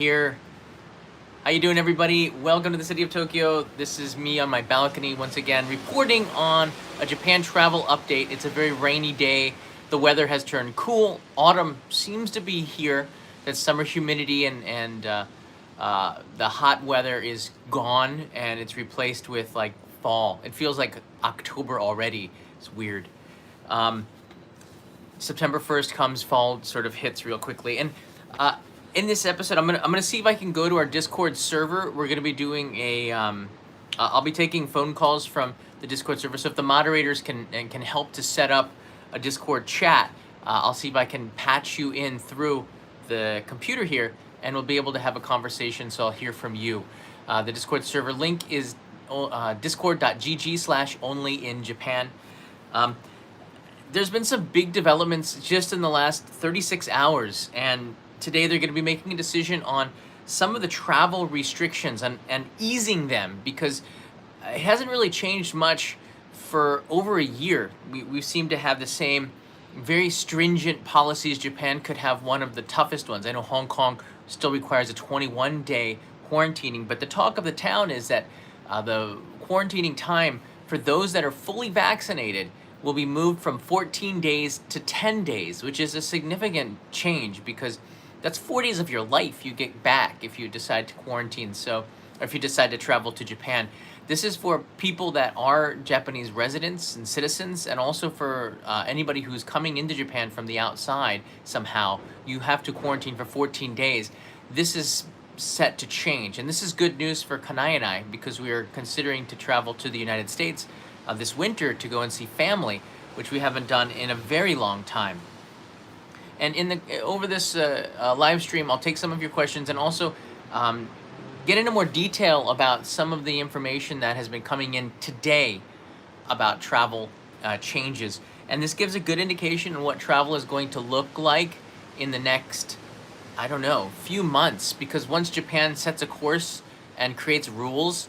Here. How you doing, everybody? Welcome to the city of Tokyo. This is me on my balcony once again, reporting on a Japan travel update. It's a very rainy day. The weather has turned cool. Autumn seems to be here. That summer humidity and the hot weather is gone, and it's replaced with like fall. It feels like October already. It's weird. September 1st comes, fall sort of hits real quickly, and in this episode, I'm gonna see if I can go to our Discord server. We're gonna be doing a I'll be taking phone calls from the Discord server. So if the moderators can help to set up a Discord chat, I'll see if I can patch you in through the computer here, and we'll be able to have a conversation. So I'll hear from you. The Discord server link is discord.gg/onlyinjapan. There's been some big developments just in the last 36 hours, and today they're going to be making a decision on some of the travel restrictions and easing them, because it hasn't really changed much for over a year. We seem to have the same very stringent policies. Japan could have one of the toughest ones. I know Hong Kong still requires a 21-day quarantining, but the talk of the town is that the quarantining time for those that are fully vaccinated will be moved from 14 days to 10 days, which is a significant change, because that's 4 days of your life you get back if you decide to quarantine. So, or if you decide to travel to Japan. This is for people that are Japanese residents and citizens, and also for anybody who's coming into Japan from the outside somehow. You have to quarantine for 14 days. This is set to change, and this is good news for Kanai and I, because we are considering to travel to the United States this winter to go and see family, which we haven't done in a very long time. And over this live stream, I'll take some of your questions and also get into more detail about some of the information that has been coming in today about travel changes. And this gives a good indication on what travel is going to look like in the next, I don't know, few months. Because once Japan sets a course and creates rules,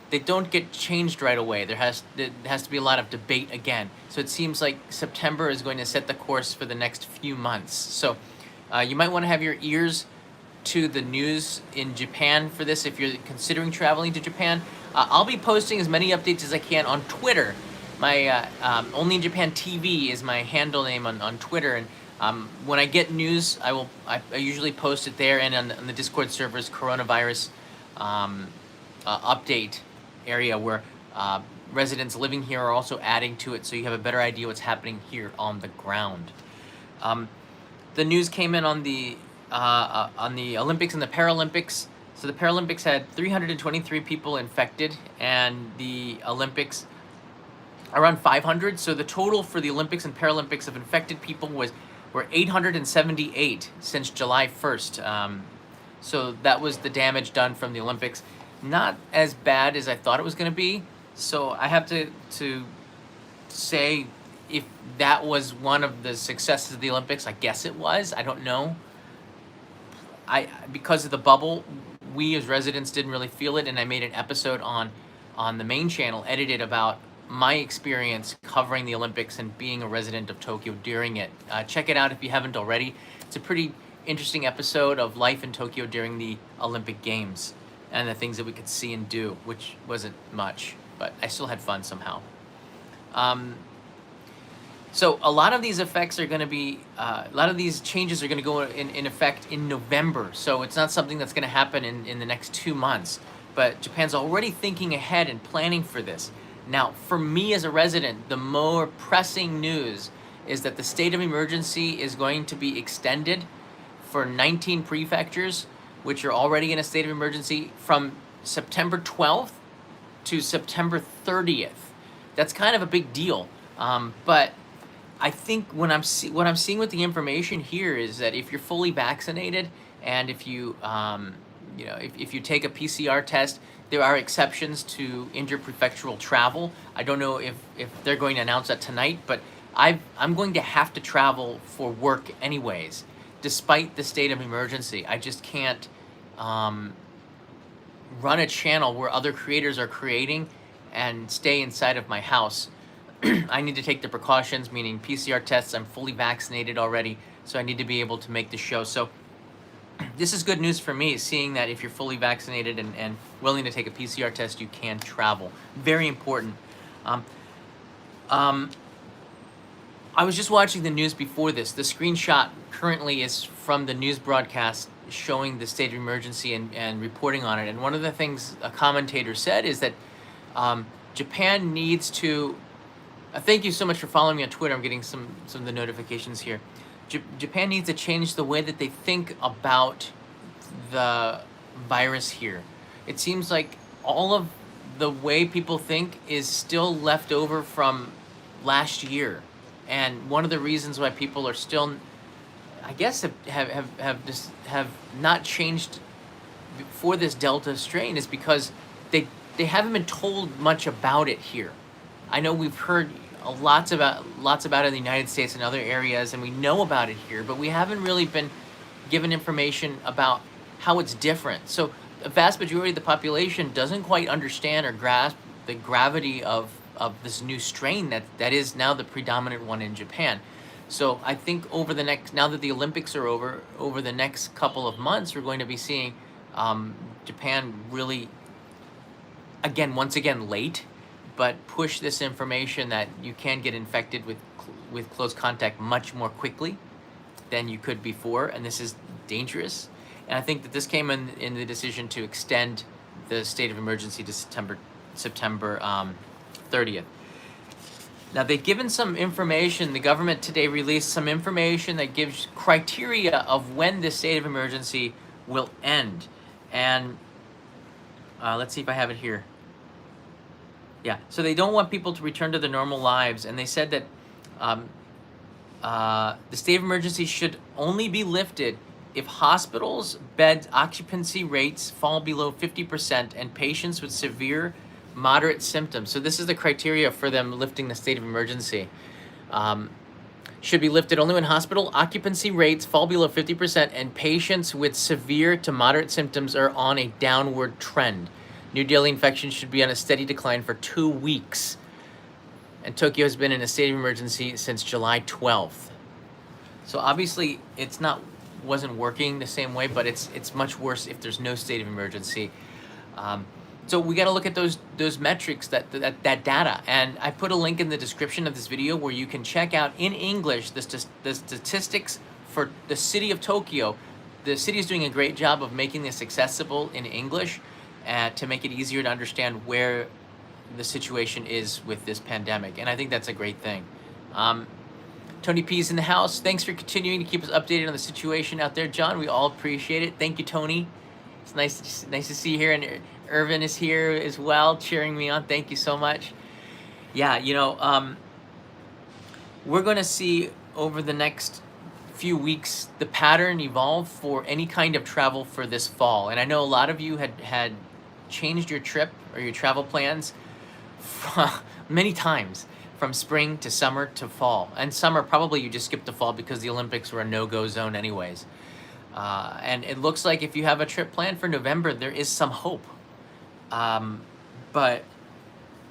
they don't get changed right away. There has to be a lot of debate again. So it seems like September is going to set the course for the next few months. So you might want to have your ears to the news in Japan for this if you're considering traveling to Japan. I'll be posting as many updates as I can on Twitter. My Only in Japan TV is my handle name on Twitter, and when I get news, I usually post it there and on the Discord server's coronavirus update area, where residents living here are also adding to it, so you have a better idea what's happening here on the ground. The news came in on the Olympics and the Paralympics. So the Paralympics had 323 people infected, and the Olympics around 500. So the total for the Olympics and Paralympics of infected people were 878 since July 1st. So that was the damage done from the Olympics. Not as bad as I thought it was going to be. So I have to say, if that was one of the successes of the Olympics, I guess it was. I don't know. Because of the bubble, we as residents didn't really feel it, and I made an episode on the main channel, edited, about my experience covering the Olympics and being a resident of Tokyo during it. Check it out if you haven't already. It's a pretty interesting episode of life in Tokyo during the Olympic Games and the things that we could see and do, which wasn't much, but I still had fun somehow. So a lot of these effects are going to be, a lot of these changes are going to go in effect in November. So it's not something that's going to happen in the next 2 months. But Japan's already thinking ahead and planning for this. Now, for me as a resident, the more pressing news is that the state of emergency is going to be extended for 19 prefectures, which are already in a state of emergency, from September 12th to September 30th. That's kind of a big deal. But I think what I'm seeing with the information here is that if you're fully vaccinated, and if you if you take a PCR test, there are exceptions to interprefectural travel. I don't know if they're going to announce that tonight, but I'm going to have to travel for work anyways, despite the state of emergency. I just can't run a channel where other creators are creating and stay inside of my house. I need to take the precautions, meaning PCR tests. I'm fully vaccinated already, so I need to be able to make the show. So this is good news for me, seeing that if you're fully vaccinated and willing to take a PCR test, you can travel. Very important. Um, um, I was just watching the news before this. The screenshot currently is from the news broadcast showing the state of emergency and reporting on it. And one of the things a commentator said is that Japan needs to. Thank you so much for following me on Twitter. I'm getting some of the notifications here. Japan needs to change the way that they think about the virus here. It seems like all of the way people think is still left over from last year. And one of the reasons why people are still, I guess, have not changed for this Delta strain is because they haven't been told much about it here. I know we've heard lots about it in the United States and other areas, and we know about it here, but we haven't really been given information about how it's different. So a vast majority of the population doesn't quite understand or grasp the gravity of this new strain that is now the predominant one in Japan. So I think now that the Olympics are over the next couple of months, we're going to be seeing Japan really, once again late, but push this information that you can get infected with close contact much more quickly than you could before, and this is dangerous. And I think that this came in the decision to extend the state of emergency to September 30th. Now, they've given some information. The government today released some information that gives criteria of when the state of emergency will end. And let's see if I have it here. Yeah, so they don't want people to return to their normal lives, and they said that the state of emergency should only be lifted if hospitals' bed occupancy rates fall below 50% and patients with severe, moderate symptoms. So this is the criteria for them lifting the state of emergency. Should be lifted only when hospital occupancy rates fall below 50% and patients with severe to moderate symptoms are on a downward trend. New daily infections should be on a steady decline for 2 weeks. And Tokyo has been in a state of emergency since July 12th. So obviously it wasn't working the same way, but it's much worse if there's no state of emergency. So we got to look at those metrics, that data. And I put a link in the description of this video where you can check out in English the statistics for the city of Tokyo. The city is doing a great job of making this accessible in English to make it easier to understand where the situation is with this pandemic. And I think that's a great thing. Tony P's in the house. Thanks for continuing to keep us updated on the situation out there, John. We all appreciate it. Thank you, Tony. It's nice to see you here. And Irvin is here as well, cheering me on. Thank you so much. Yeah, we're going to see over the next few weeks the pattern evolve for any kind of travel for this fall. And I know a lot of you had changed your trip or your travel plans many times, from spring to summer to fall. And summer, probably you just skipped the fall because the Olympics were a no-go zone anyways. And it looks like if you have a trip planned for November, there is some hope. But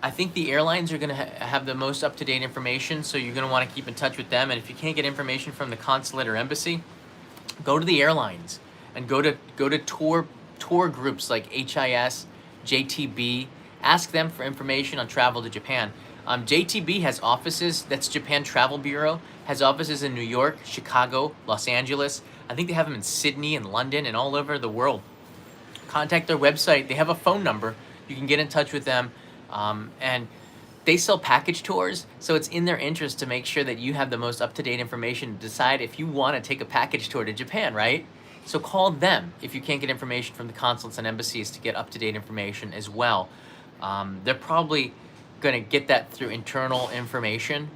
I think the airlines are going to have the most up-to-date information, so you're going to want to keep in touch with them. And if you can't get information from the consulate or embassy, go to the airlines and go to tour groups like HIS, JTB. Ask them for information on travel to Japan. JTB has offices, that's Japan Travel Bureau, has offices in New York, Chicago, Los Angeles. I think they have them in Sydney and London and all over the world. Contact their website. They have a phone number. You can get in touch with them. And they sell package tours, so it's in their interest to make sure that you have the most up-to-date information to decide if you want to take a package tour to Japan, right? So call them if you can't get information from the consulates and embassies to get up-to-date information as well. They're probably going to get that through internal information,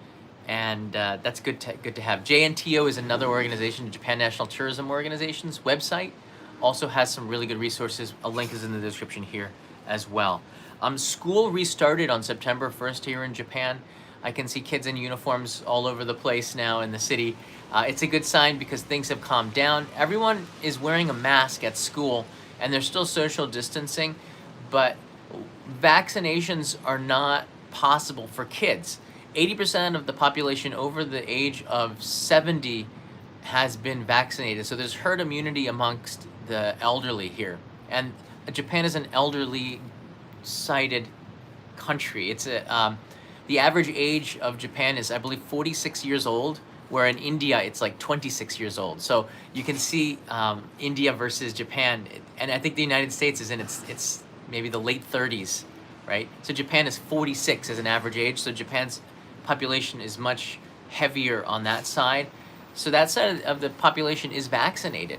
and that's good to have. JNTO is another organization, the Japan National Tourism Organization's website. Also has some really good resources. A link is in the description here as well. School restarted on September 1st here in Japan. I can see kids in uniforms all over the place now in the city. It's a good sign because things have calmed down. Everyone is wearing a mask at school, and there's still social distancing, but vaccinations are not possible for kids. 80% of the population over the age of 70 has been vaccinated. So there's herd immunity amongst the elderly here. And Japan is an elderly sided country. The average age of Japan is, I believe, 46 years old, where in India it's like 26 years old. So you can see India versus Japan, and I think the United States is in its maybe the late 30s, right? So Japan is 46 as an average age. So Japan's population is much heavier on that side. So that side of the population is vaccinated,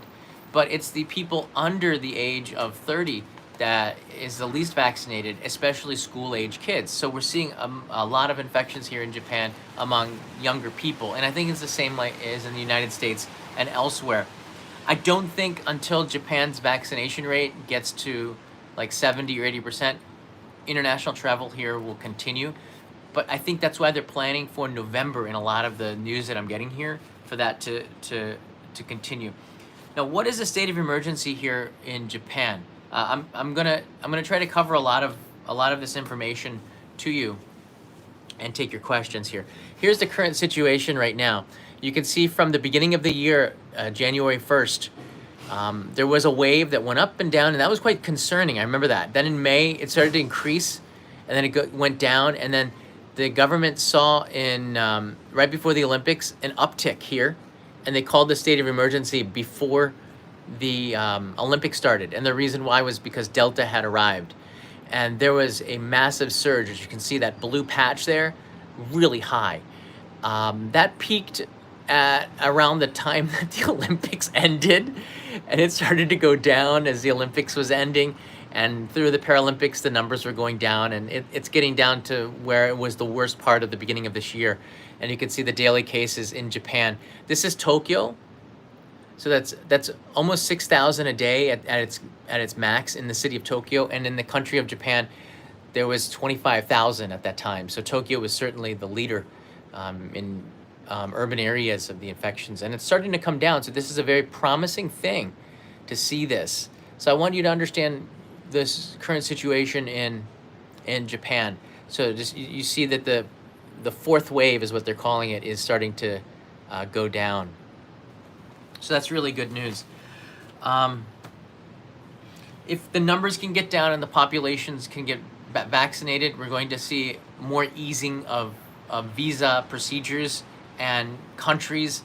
but it's the people under the age of 30 that is the least vaccinated, especially school-age kids. So we're seeing a lot of infections here in Japan among younger people, and I think it's the same like as in the United States and elsewhere. I don't think until Japan's vaccination rate gets to like 70 or 80%, international travel here will continue. But I think that's why they're planning for November in a lot of the news that I'm getting here, for that to continue. Now, what is the state of emergency here in Japan? I'm gonna try to cover a lot of this information to you and take your questions here. Here's the current situation right now. You can see from the beginning of the year, January 1st, there was a wave that went up and down, and that was quite concerning. I remember that. Then in May, it started to increase, and then it went down, and then the government saw in right before the Olympics an uptick here, and they called the state of emergency before the Olympics started. And the reason why was because Delta had arrived, and there was a massive surge. As you can see, that blue patch there, really high. That peaked at around the time that the Olympics ended, and it started to go down as the Olympics was ending. And through the Paralympics, the numbers were going down, and it's getting down to where it was the worst part of the beginning of this year. And you can see the daily cases in Japan. This is Tokyo. So that's almost 6,000 a day at its max in the city of Tokyo, and in the country of Japan, there was 25,000 at that time. So Tokyo was certainly the leader in urban areas of the infections, and it's starting to come down. So this is a very promising thing to see this. So I want you to understand this current situation in Japan. So just you see that the fourth wave is what they're calling it, is starting to go down. So that's really good news. If the numbers can get down and the populations can get vaccinated, we're going to see more easing of visa procedures and countries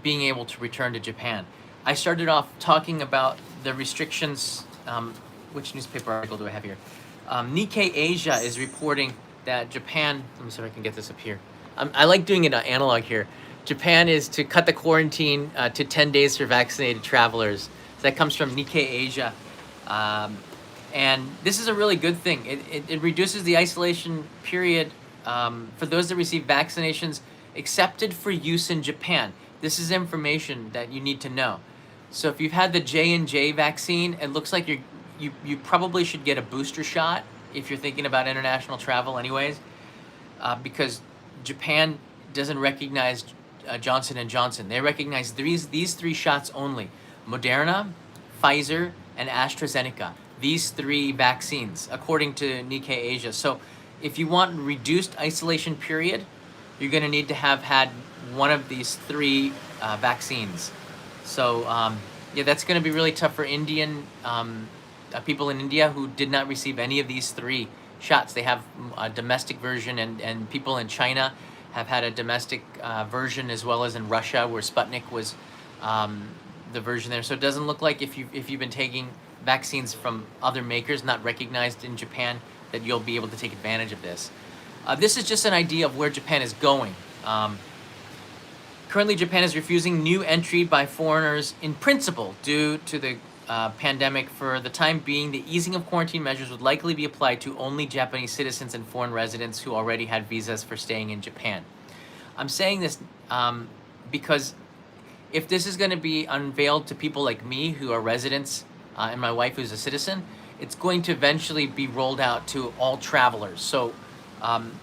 being able to return to Japan. I started off talking about the restrictions. Which newspaper article do I have here? Nikkei Asia is reporting that Japan, let me see if I can get this up here. I like doing it analog here. Japan is to cut the quarantine to 10 days for vaccinated travelers. So that comes from Nikkei Asia. And this is a really good thing. It reduces the isolation period for those that receive vaccinations accepted for use in Japan. This is information that you need to know. So if you've had the J&J vaccine, it looks like you probably should get a booster shot if you're thinking about international travel anyways, because Japan doesn't recognize Johnson & Johnson. They recognize these three shots only: Moderna, Pfizer, and AstraZeneca. These three vaccines, according to Nikkei Asia. So if you want reduced isolation period, you're going to need to have had one of these three vaccines. So yeah, that's going to be really tough for Indian people in India who did not receive any of these three shots. They have a domestic version, and people in China have had a domestic version, as well as in Russia, where Sputnik was the version there. So it doesn't look like if you've been taking vaccines from other makers not recognized in Japan, that you'll be able to take advantage of this. This is just an idea of where Japan is going. Currently, Japan is refusing new entry by foreigners in principle due to the pandemic. For the time being, the easing of quarantine measures would likely be applied to only Japanese citizens and foreign residents who already had visas for staying in Japan. I'm saying this because if this is going to be unveiled to people like me who are residents and my wife who's a citizen, it's going to eventually be rolled out to all travelers. So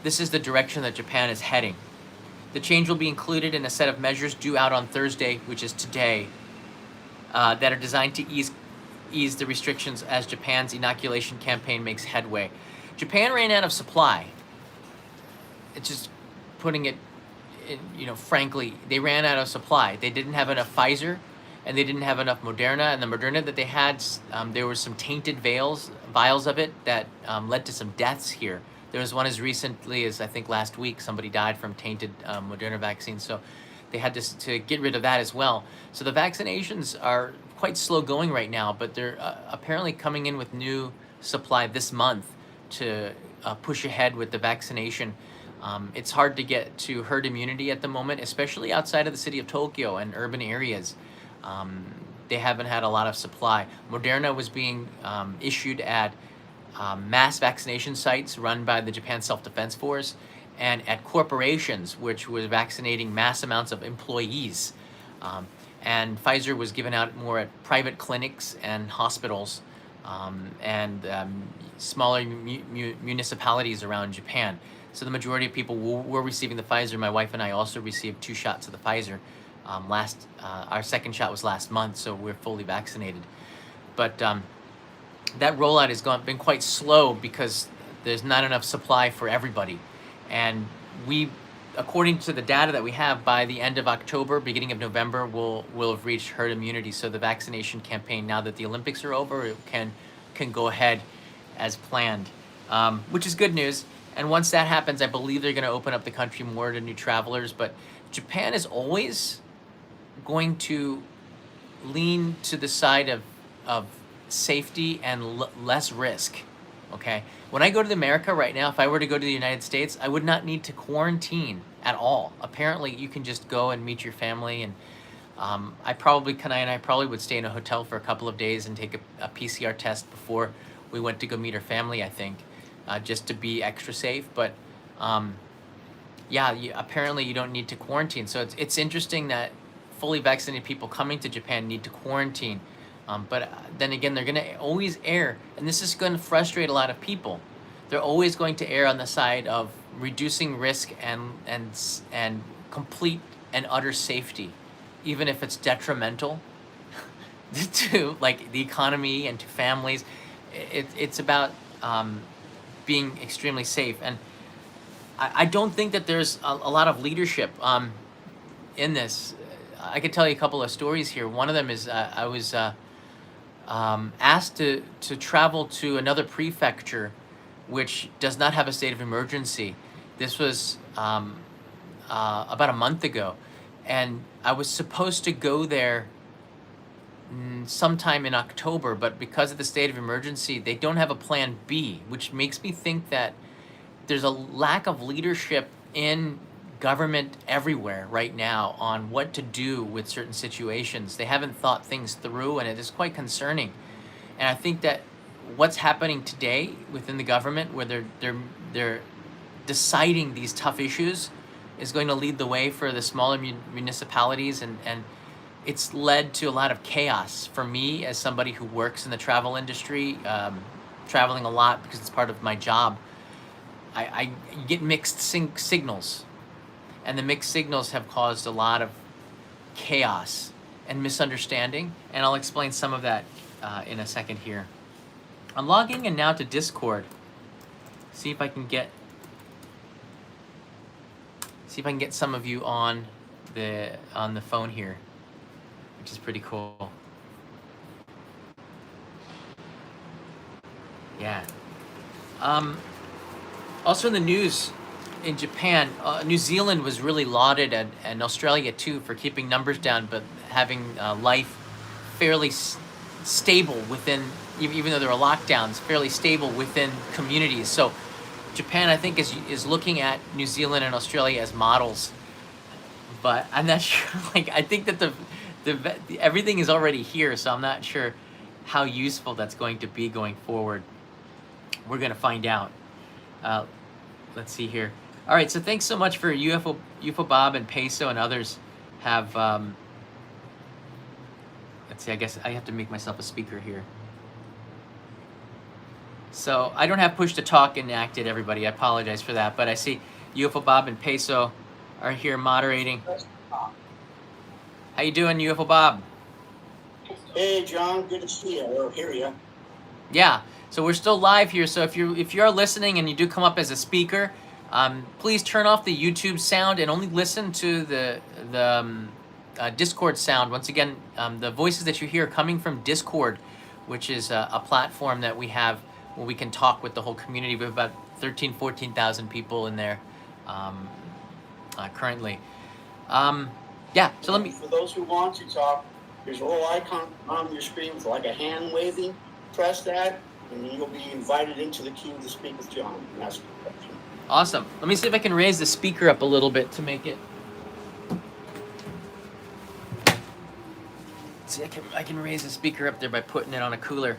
this is the direction that Japan is heading. The change will be included in a set of measures due out on Thursday, which is today, that are designed to ease the restrictions as Japan's inoculation campaign makes headway. Japan ran out of supply. It's just putting it frankly, they ran out of supply. They didn't have enough Pfizer, and they didn't have enough Moderna. And the Moderna that they had, there were some tainted vials of it that led to some deaths here. There was one as recently as, I think, last week. Somebody died from tainted Moderna vaccine. So they had to get rid of that as well. So the vaccinations are quite slow going right now, but they're apparently coming in with new supply this month to push ahead with the vaccination. It's hard to get to herd immunity at the moment, especially outside of the city of Tokyo and urban areas. They haven't had a lot of supply. Moderna was being issued at mass vaccination sites run by the Japan Self-Defense Force and at corporations, which was vaccinating mass amounts of employees. And Pfizer was given out more at private clinics and hospitals and smaller municipalities around Japan. So the majority of people were receiving the Pfizer. My wife and I also received 2 shots of the Pfizer. Our second shot was last month, so we're fully vaccinated. But that rollout has been quite slow because there's not enough supply for everybody. And we, according to the data that we have, by the end of October, beginning of November, we'll have reached herd immunity. So the vaccination campaign, now that the Olympics are over, it can go ahead as planned, which is good news. And once that happens, I believe they're going to open up the country more to new travelers. But Japan is always going to lean to the side of safety and less risk. Okay, when I go to America right now, if I were to go to the United States, I would not need to quarantine at all. Apparently, you can just go and meet your family, and Kanai and I probably would stay in a hotel for a couple of days and take a PCR test before we went to go meet our family, I think, just to be extra safe. But apparently you don't need to quarantine. So it's interesting that fully vaccinated people coming to Japan need to quarantine. But then again, they're going to always err, and this is going to frustrate a lot of people. They're always going to err on the side of reducing risk and complete and utter safety, even if it's detrimental to like the economy and to families. It's about being extremely safe, and I don't think that there's a lot of leadership in this. I could tell you a couple of stories here. One of them is I was asked to travel to another prefecture which does not have a state of emergency. This was about a month ago, and I was supposed to go there sometime in October, but because of the state of emergency, they don't have a plan B, which makes me think that there's a lack of leadership in government everywhere right now on what to do with certain situations. They haven't thought things through, and it is quite concerning. And I think that what's happening today within the government, where they're deciding these tough issues, is going to lead the way for the smaller municipalities, and it's led to a lot of chaos for me as somebody who works in the travel industry, traveling a lot because it's part of my job. I get mixed signals, and the mixed signals have caused a lot of chaos and misunderstanding, and I'll explain some of that in a second here. I'm logging in now to Discord. See if I can get some of you on the phone here, which is pretty cool. Yeah. Also in the news, in Japan, New Zealand was really lauded, and Australia too, for keeping numbers down, but having life fairly stable within, even though there are lockdowns, fairly stable within communities. So Japan, I think, is looking at New Zealand and Australia as models, but I'm not sure. Like, I think that the everything is already here, so I'm not sure how useful that's going to be going forward. We're going to find out. Let's see here. All right, so thanks so much for UFO Bob and Peso and others have. Let's see. I guess I have to make myself a speaker here. So I don't have push to talk enacted, everybody. I apologize for that, but I see UFO Bob and Peso are here moderating. How you doing, UFO Bob? Hey, John. Good to see you or hear you. Yeah. So we're still live here. So if you are listening and you do come up as a speaker, Please turn off the YouTube sound and only listen to the Discord sound. Once again, the voices that you hear are coming from Discord, which is a platform that we have where we can talk with the whole community. We have about 14,000 people in there currently. Yeah, so let me... For those who want to talk, there's a little icon on your screen with like a hand waving. Press that, and you'll be invited into the queue to speak with John and ask a question. Awesome. Let me see if I can raise the speaker up a little bit to make it... See, I can raise the speaker up there by putting it on a cooler.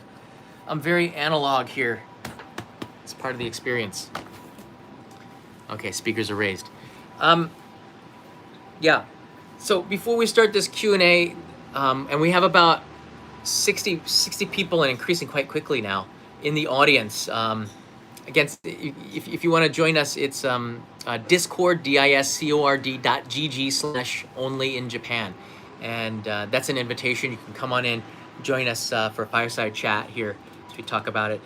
I'm very analog here. It's part of the experience. Okay, speakers are raised. Yeah. So before we start this Q&A, and we have about 60 people and increasing quite quickly now in the audience. Again, if you want to join us, it's Discord, discord.gg/only in Japan. And that's an invitation. You can come on in, join us for a fireside chat here as we talk about it.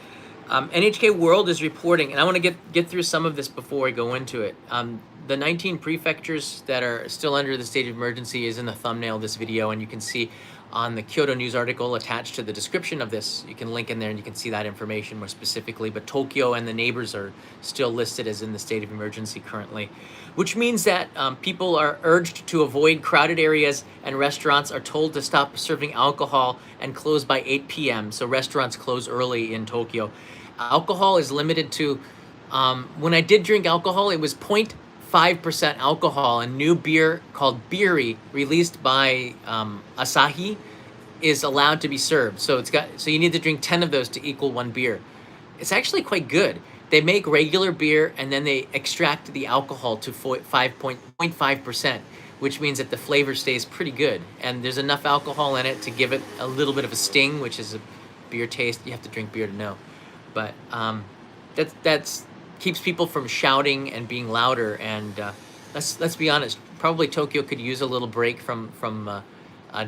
NHK World is reporting, and I want to get through some of this before I go into it. The 19 prefectures that are still under the state of emergency is in the thumbnail of this video, and you can see on the Kyodo news article attached to the description of this, you can link in there and you can see that information more specifically. But Tokyo and the neighbors are still listed as in the state of emergency currently, which means that people are urged to avoid crowded areas, and restaurants are told to stop serving alcohol and close by 8 p.m. So restaurants close early in Tokyo. Alcohol is limited to, when I did drink alcohol, it was 0.5% alcohol. A new beer called Beery, released by Asahi, is allowed to be served. So so you need to drink 10 of those to equal one beer. It's actually quite good. They make regular beer and then they extract the alcohol to 0.5%, which means that the flavor stays pretty good. And there's enough alcohol in it to give it a little bit of a sting, which is a beer taste. You have to drink beer to know. But that's keeps people from shouting and being louder. And let's be honest, probably Tokyo could use a little break from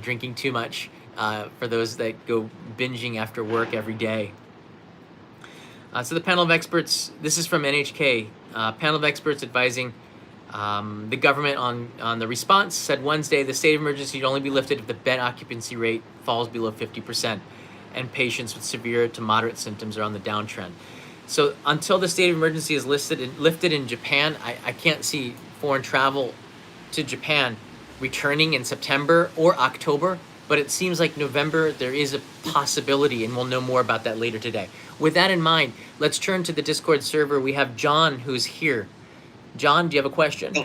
drinking too much for those that go binging after work every day. So the panel of experts, this is from NHK, panel of experts advising the government on the response, said Wednesday the state of emergency should only be lifted if the bed occupancy rate falls below 50% and patients with severe to moderate symptoms are on the downtrend. So until the state of emergency is lifted in Japan, I can't see foreign travel to Japan returning in September or October, but it seems like November there is a possibility, and we'll know more about that later today. With that in mind, let's turn to the Discord server. We have John who's here. John, do you have a question?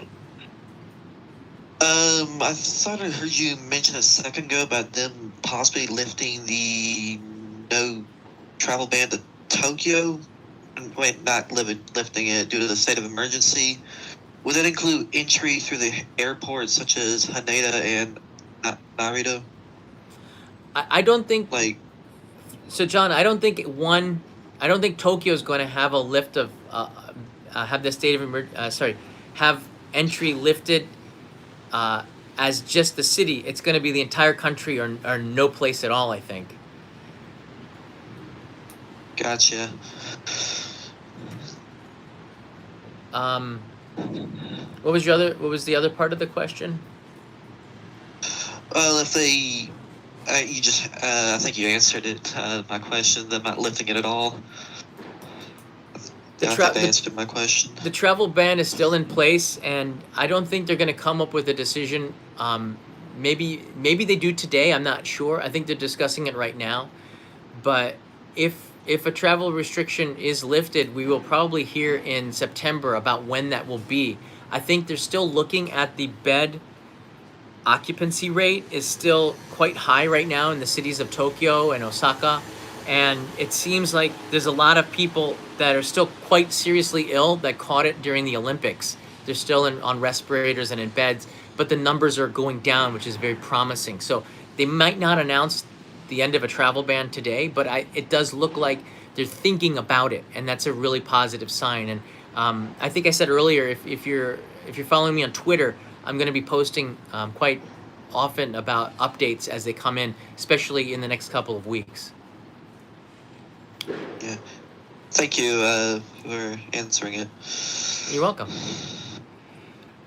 I thought I heard you mention a second ago about them possibly lifting the no travel ban to Tokyo. Wait, not lifting it due to the state of emergency. Would that include entry through the airports such as Haneda and Narita? I don't think... So, John, I don't think Tokyo is going to have a lift of... have the state of emergency... have entry lifted as just the city. It's going to be the entire country or no place at all, I think. Gotcha. What was the other part of the question? Well, if they, you just, I think you answered it. My question, them not lifting it at all. I think they answered my question. The travel ban is still in place, and I don't think they're going to come up with a decision. Maybe they do today. I'm not sure. I think they're discussing it right now. But if a travel restriction is lifted, we will probably hear in September about when that will be. I think they're still looking at the bed occupancy rate is still quite high right now in the cities of Tokyo and Osaka. And it seems like there's a lot of people that are still quite seriously ill that caught it during the Olympics. They're still on respirators and in beds, but the numbers are going down, which is very promising. So they might not announce the end of a travel ban today, but it does look like they're thinking about it, and that's a really positive sign. And I think I said earlier, if you're following me on Twitter, I'm going to be posting quite often about updates as they come in, especially in the next couple of weeks. Yeah, thank you for answering it. You're welcome.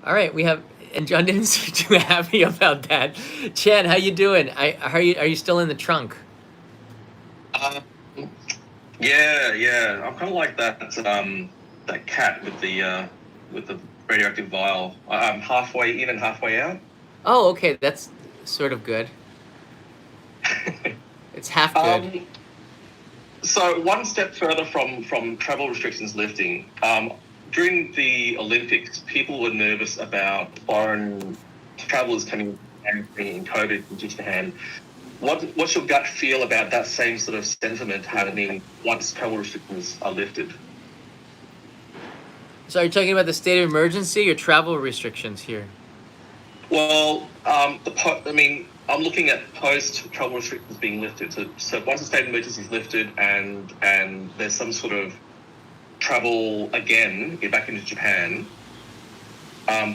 All right, we have, and John didn't seem too happy about that. Chan, how you doing? Are you still in the trunk? Um, yeah. I'm kind of like that cat with the radioactive vial. I'm halfway in and halfway out. Oh, okay, that's sort of good. It's half good. So one step further from travel restrictions lifting, during the Olympics, people were nervous about foreign travellers coming and bringing COVID into Japan. What's your gut feel about that same sort of sentiment happening once travel restrictions are lifted? So are you talking about the state of emergency or travel restrictions here? Well, I'm looking at post-travel restrictions being lifted. So once the state of emergency is lifted and there's some sort of travel again, get back into Japan,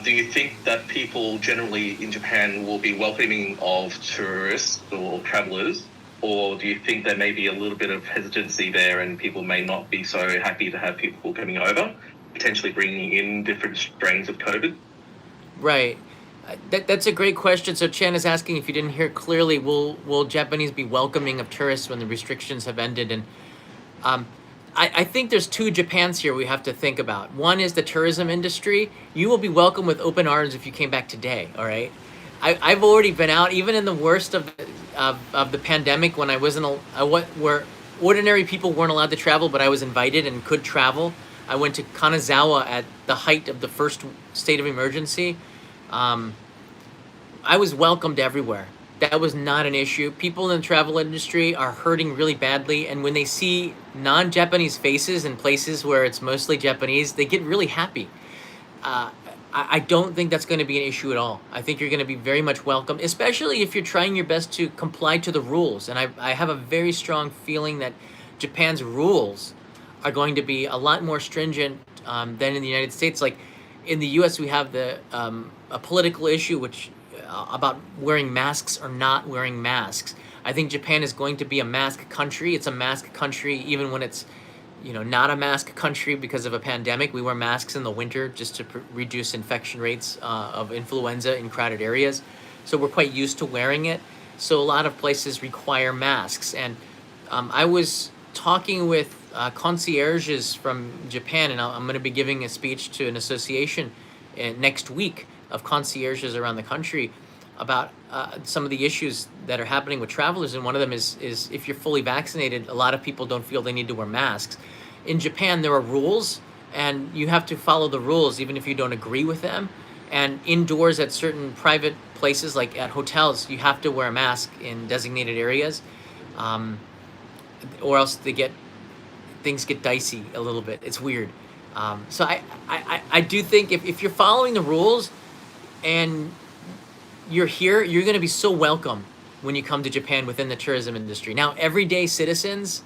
do you think that people generally in Japan will be welcoming of tourists or travellers, or do you think there may be a little bit of hesitancy there and people may not be so happy to have people coming over, potentially bringing in different strains of COVID? Right. That's a great question. So Chan is asking, if you didn't hear clearly, will Japanese be welcoming of tourists when the restrictions have ended? And I think there's two Japans here we have to think about. One is the tourism industry. You will be welcomed with open arms if you came back today, all right? I've already been out, even in the worst of the pandemic, when I wasn't, where ordinary people weren't allowed to travel, but I was invited and could travel. I went to Kanazawa at the height of the first state of emergency. I was welcomed everywhere. That was not an issue. People in the travel industry are hurting really badly, and when they see non-Japanese faces in places where it's mostly Japanese, they get really happy. I don't think that's going to be an issue at all. I think you're going to be very much welcome, especially if you're trying your best to comply to the rules. And I have a very strong feeling that Japan's rules are going to be a lot more stringent than in the United States. Like in the U.S., we have a political issue which about wearing masks or not wearing masks. I think Japan is going to be a mask country. It's a mask country even when it's, not a mask country because of a pandemic. We wear masks in the winter just to reduce infection rates of influenza in crowded areas. So we're quite used to wearing it. So a lot of places require masks. And I was talking with concierges from Japan, and I'm going to be giving a speech to an association next week of concierges around the country about some of the issues that are happening with travelers. And one of them is if you're fully vaccinated, a lot of people don't feel they need to wear masks. In Japan, there are rules, and you have to follow the rules even if you don't agree with them. And indoors at certain private places, like at hotels, you have to wear a mask in designated areas, or else things get dicey a little bit. It's weird. So I do think if you're following the rules and you're here, you're going to be so welcome when you come to Japan within the tourism industry. Now, everyday citizens,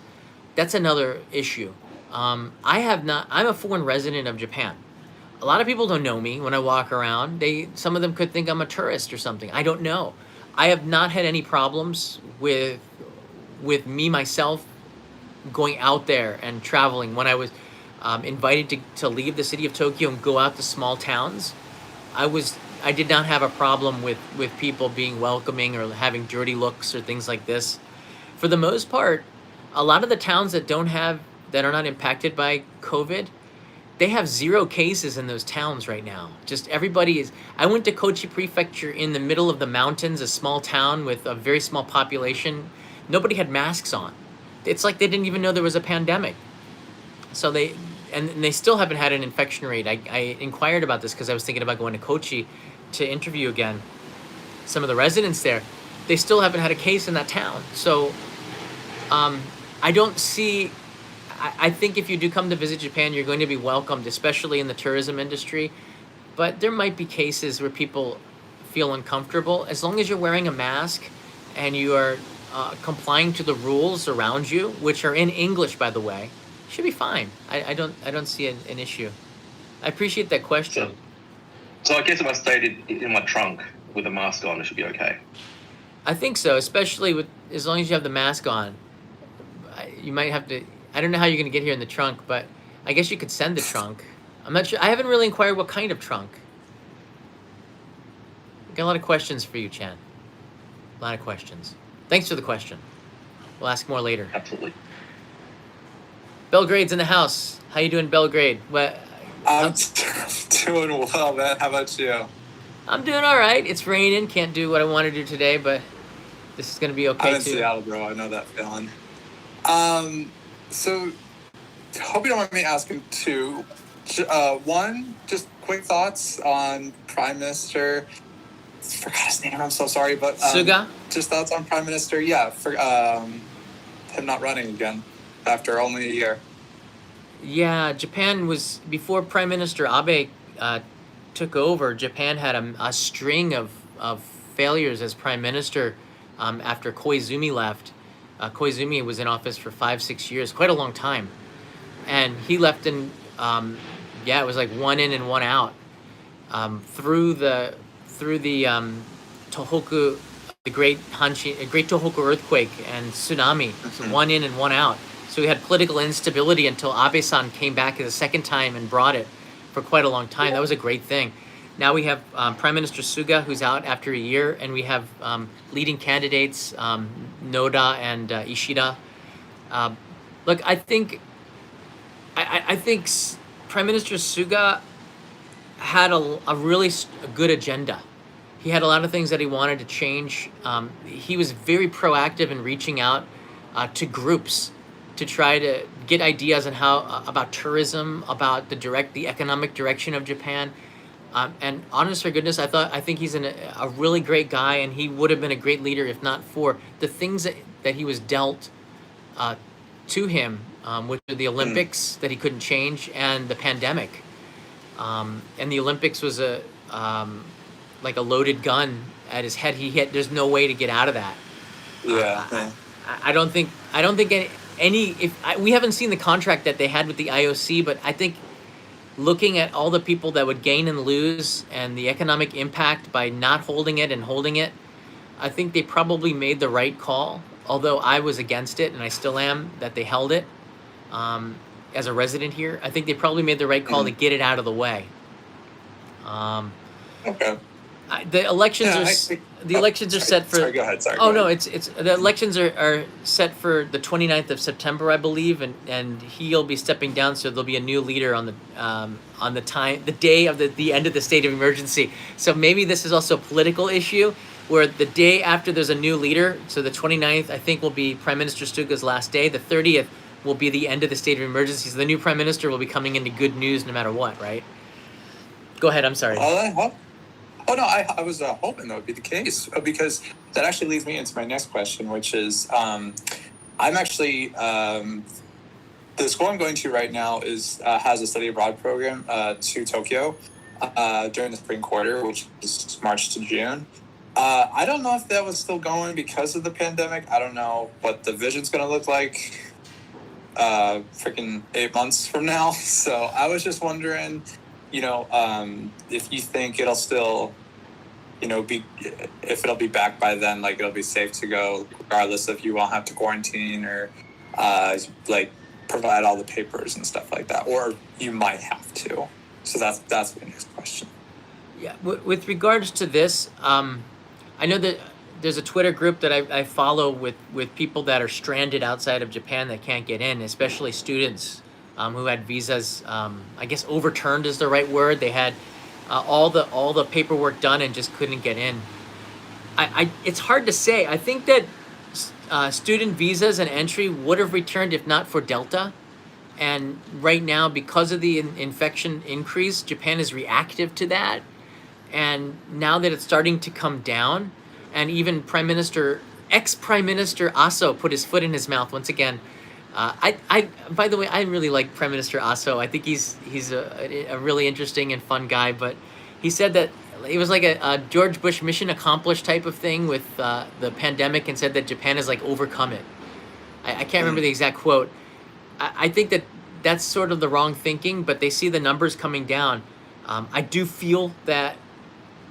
that's another issue. I'm a foreign resident of Japan. A lot of people don't know me when I walk around. Some of them could think I'm a tourist or something. I don't know. I have not had any problems with me, myself, going out there and traveling. When I was invited to leave the city of Tokyo and go out to small towns, I did not have a problem with people being welcoming or having dirty looks or things like this. For the most part, a lot of the towns that are not impacted by COVID, they have 0 cases in those towns right now. Just everybody is. I went to Kochi Prefecture in the middle of the mountains, a small town with a very small population. Nobody had masks on. It's like they didn't even know there was a pandemic. So they still haven't had an infection rate. I inquired about this because I was thinking about going to Kochi to interview again some of the residents there. They still haven't had a case in that town. So I don't see. I think if you do come to visit Japan, you're going to be welcomed, especially in the tourism industry. But there might be cases where people feel uncomfortable. As long as you're wearing a mask and you are complying to the rules around you, which are in English, by the way, should be fine. I don't see an issue. I appreciate that question. So I guess if I stayed in my trunk with a mask on, it should be okay. I think so, especially as long as you have the mask on. You might have to. I don't know how you're going to get here in the trunk, but I guess you could send the trunk. I'm not sure. I haven't really inquired what kind of trunk. Got a lot of questions for you, Chan. A lot of questions. Thanks for the question. We'll ask more later. Absolutely. Belgrade's in the house. How you doing, Belgrade? What? I'm doing well, man. How about you? I'm doing all right. It's raining. Can't do what I want to do today, but this is gonna be okay I'm in too. Seattle, bro. I know that feeling. So hope you don't mind me asking two. One, just quick thoughts on Prime Minister. Forgot his name. I'm so sorry, but Suga. just thoughts on Prime Minister. Yeah, for him not running again after only a year. Yeah, Japan was before Prime Minister Abe took over. Japan had a string of failures as prime minister after Koizumi left. Koizumi was in office for 5-6 years, quite a long time, and he left in it was like one in and one out through the Tohoku, the Great Tohoku earthquake and tsunami. So one in and one out. So we had political instability until Abe-san came back a second time and brought it for quite a long time. That was a great thing. Now we have Prime Minister Suga, who's out after a year, and we have leading candidates, Noda and Ishida. Look, I think Prime Minister Suga had a really good agenda. He had a lot of things that he wanted to change. He was very proactive in reaching out to groups to try to get ideas on how about tourism, about the economic direction of Japan. And honest to goodness, I think he's a really great guy, and he would have been a great leader if not for the things that he was dealt to him, which are the Olympics that he couldn't change and the pandemic. And the Olympics was like a loaded gun at his head. There's no way to get out of that. Yeah. I don't think we haven't seen the contract that they had with the IOC, but I think looking at all the people that would gain and lose and the economic impact by not holding it and holding it, I think they probably made the right call, although I was against it and I still am, that they held it as a resident here. I think they probably made the right call to get it out of the way. Okay. The elections the elections are set for. Sorry, go ahead. Sorry. Oh go no, ahead. it's the elections are set for the 29th of September, I believe, and he'll be stepping down, so there'll be a new leader on the day of the end of the state of emergency. So maybe this is also a political issue, where the day after there's a new leader, so the 29th I think will be Prime Minister Stuga's last day. The 30th will be the end of the state of emergency. So the new prime minister will be coming into good news no matter what, right? Go ahead. I'm sorry. Oh no, I was hoping that would be the case, because that actually leads me into my next question, which is I'm actually the school I'm going to right now has a study abroad program to Tokyo during the spring quarter, which is March to June. I don't know if that was still going because of the pandemic. I don't know what the vision's going to look like freaking 8 months from now. So I was just wondering, if you think it'll still, if it'll be back by then, like it'll be safe to go regardless if you won't have to quarantine or provide all the papers and stuff like that, or you might have to. So that's my next question. Yeah, with regards to this, I know that there's a Twitter group that I follow with people that are stranded outside of Japan that can't get in, especially students who had visas, I guess overturned is the right word. They had all the paperwork done and just couldn't get in. It's hard to say. I think that student visas and entry would have returned if not for Delta. And right now, because of the infection increase, Japan is reactive to that. And now that it's starting to come down, and even ex-Prime Minister Aso put his foot in his mouth once again. By the way, I really like Prime Minister Aso. I think he's a really interesting and fun guy. But he said that it was like a George Bush mission accomplished type of thing with the pandemic, and said that Japan has overcome it. I can't remember the exact quote. I think that's sort of the wrong thinking, but they see the numbers coming down. I do feel that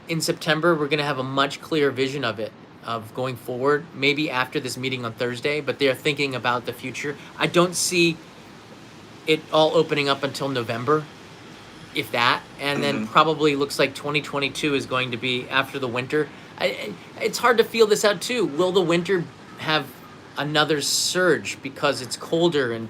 in September we're going to have a much clearer vision of going forward, maybe after this meeting on Thursday, but they're thinking about the future. I don't see it all opening up until November. if that, and then probably looks like 2022 is going to be after the winter. It's hard to feel this out too. Will the winter have another surge because it's colder and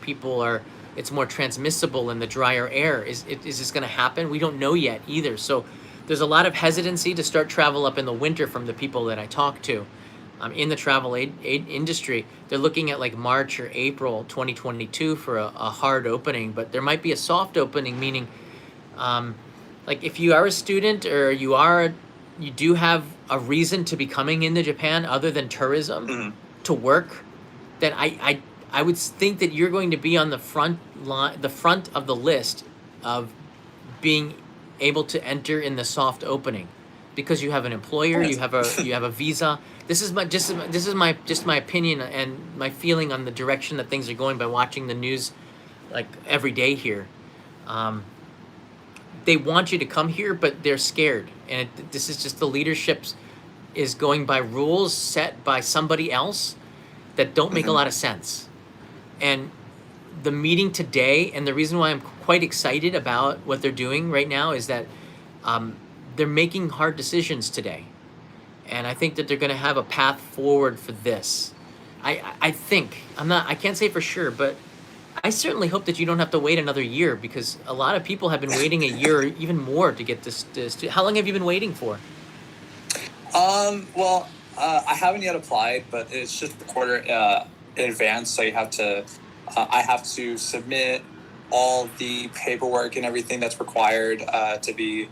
it's more transmissible in the drier air? Is this going to happen? We don't know yet either. So there's a lot of hesitancy to start travel up in the winter from the people that I talk to in the travel aid industry. They're looking at like March or April 2022 for a hard opening, but there might be a soft opening, meaning like if you are a student or you do have a reason to be coming into Japan other than tourism to work, then I would think that you're going to be on the front of the list of being able to enter in the soft opening because you have an employer, you have a visa. This is my opinion and my feeling on the direction that things are going by watching the news like every day here. They want you to come here, but they're scared, and this is just the leadership is going by rules set by somebody else that don't make a lot of sense. And the meeting today, and the reason why I'm quite excited about what they're doing right now is that they're making hard decisions today. And I think that they're going to have a path forward for this. I think, I can't say for sure, but I certainly hope that you don't have to wait another year, because a lot of people have been waiting a year or even more to get this. How long have you been waiting for? Well, I haven't yet applied, but it's just a quarter in advance. So I have to submit all the paperwork and everything that's required to be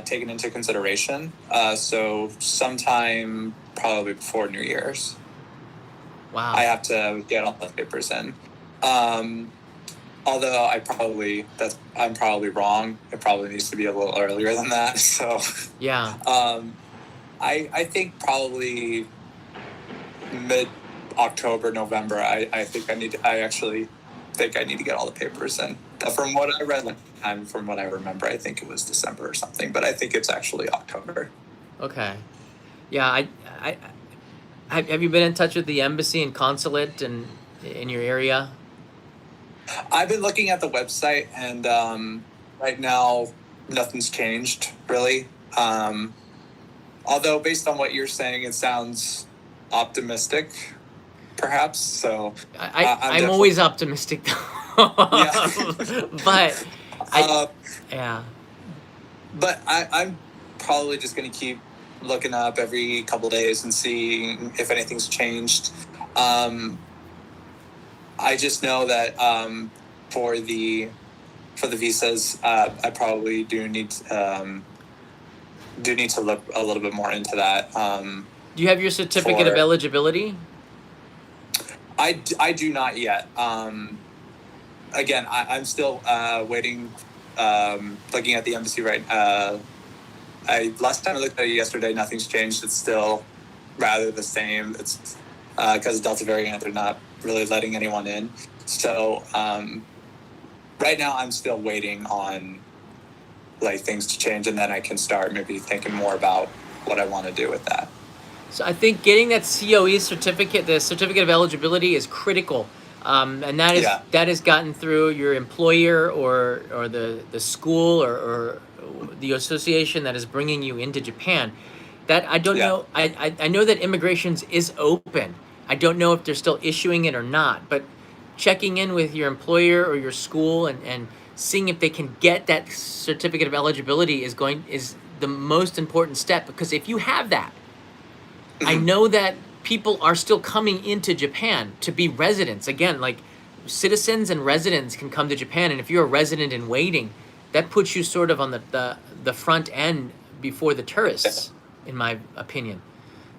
taken into consideration. So sometime probably before New Year's. Wow. I have to get all the papers in. Although I'm probably wrong. It probably needs to be a little earlier than that. So yeah. I think probably mid-October, November. I actually think I need to get all the papers in. From what I read, from what I remember, I think it was December or something. But I think it's actually October. Okay. Yeah. Have you been in touch with the embassy and consulate in your area? I've been looking at the website, and right now nothing's changed really. Although based on what you're saying, it sounds optimistic, perhaps. So I'm always optimistic, though. Yeah. But yeah. But I'm probably just going to keep looking up every couple of days and seeing if anything's changed. I just know that for the visas, I probably do need to look a little bit more into that. Do you have your certificate of eligibility? I do not yet. Again, I'm still waiting, looking at the embassy right. Last time I looked at it yesterday, nothing's changed. It's still rather the same. It's because Delta variant, they're not really letting anyone in. So right now I'm still waiting on things to change, and then I can start maybe thinking more about what I want to do with that. So I think getting that COE certificate, the certificate of eligibility, is critical, and that is gotten through your employer or the school or the association that is bringing you into Japan. That I don't know. I know that immigrations is open. I don't know if they're still issuing it or not, but checking in with your employer or your school and seeing if they can get that certificate of eligibility is the most important step, because if you have that, I know that people are still coming into Japan to be residents. Again, like citizens and residents can come to Japan, and if you're a resident in waiting, that puts you sort of on the front end before the tourists, in my opinion.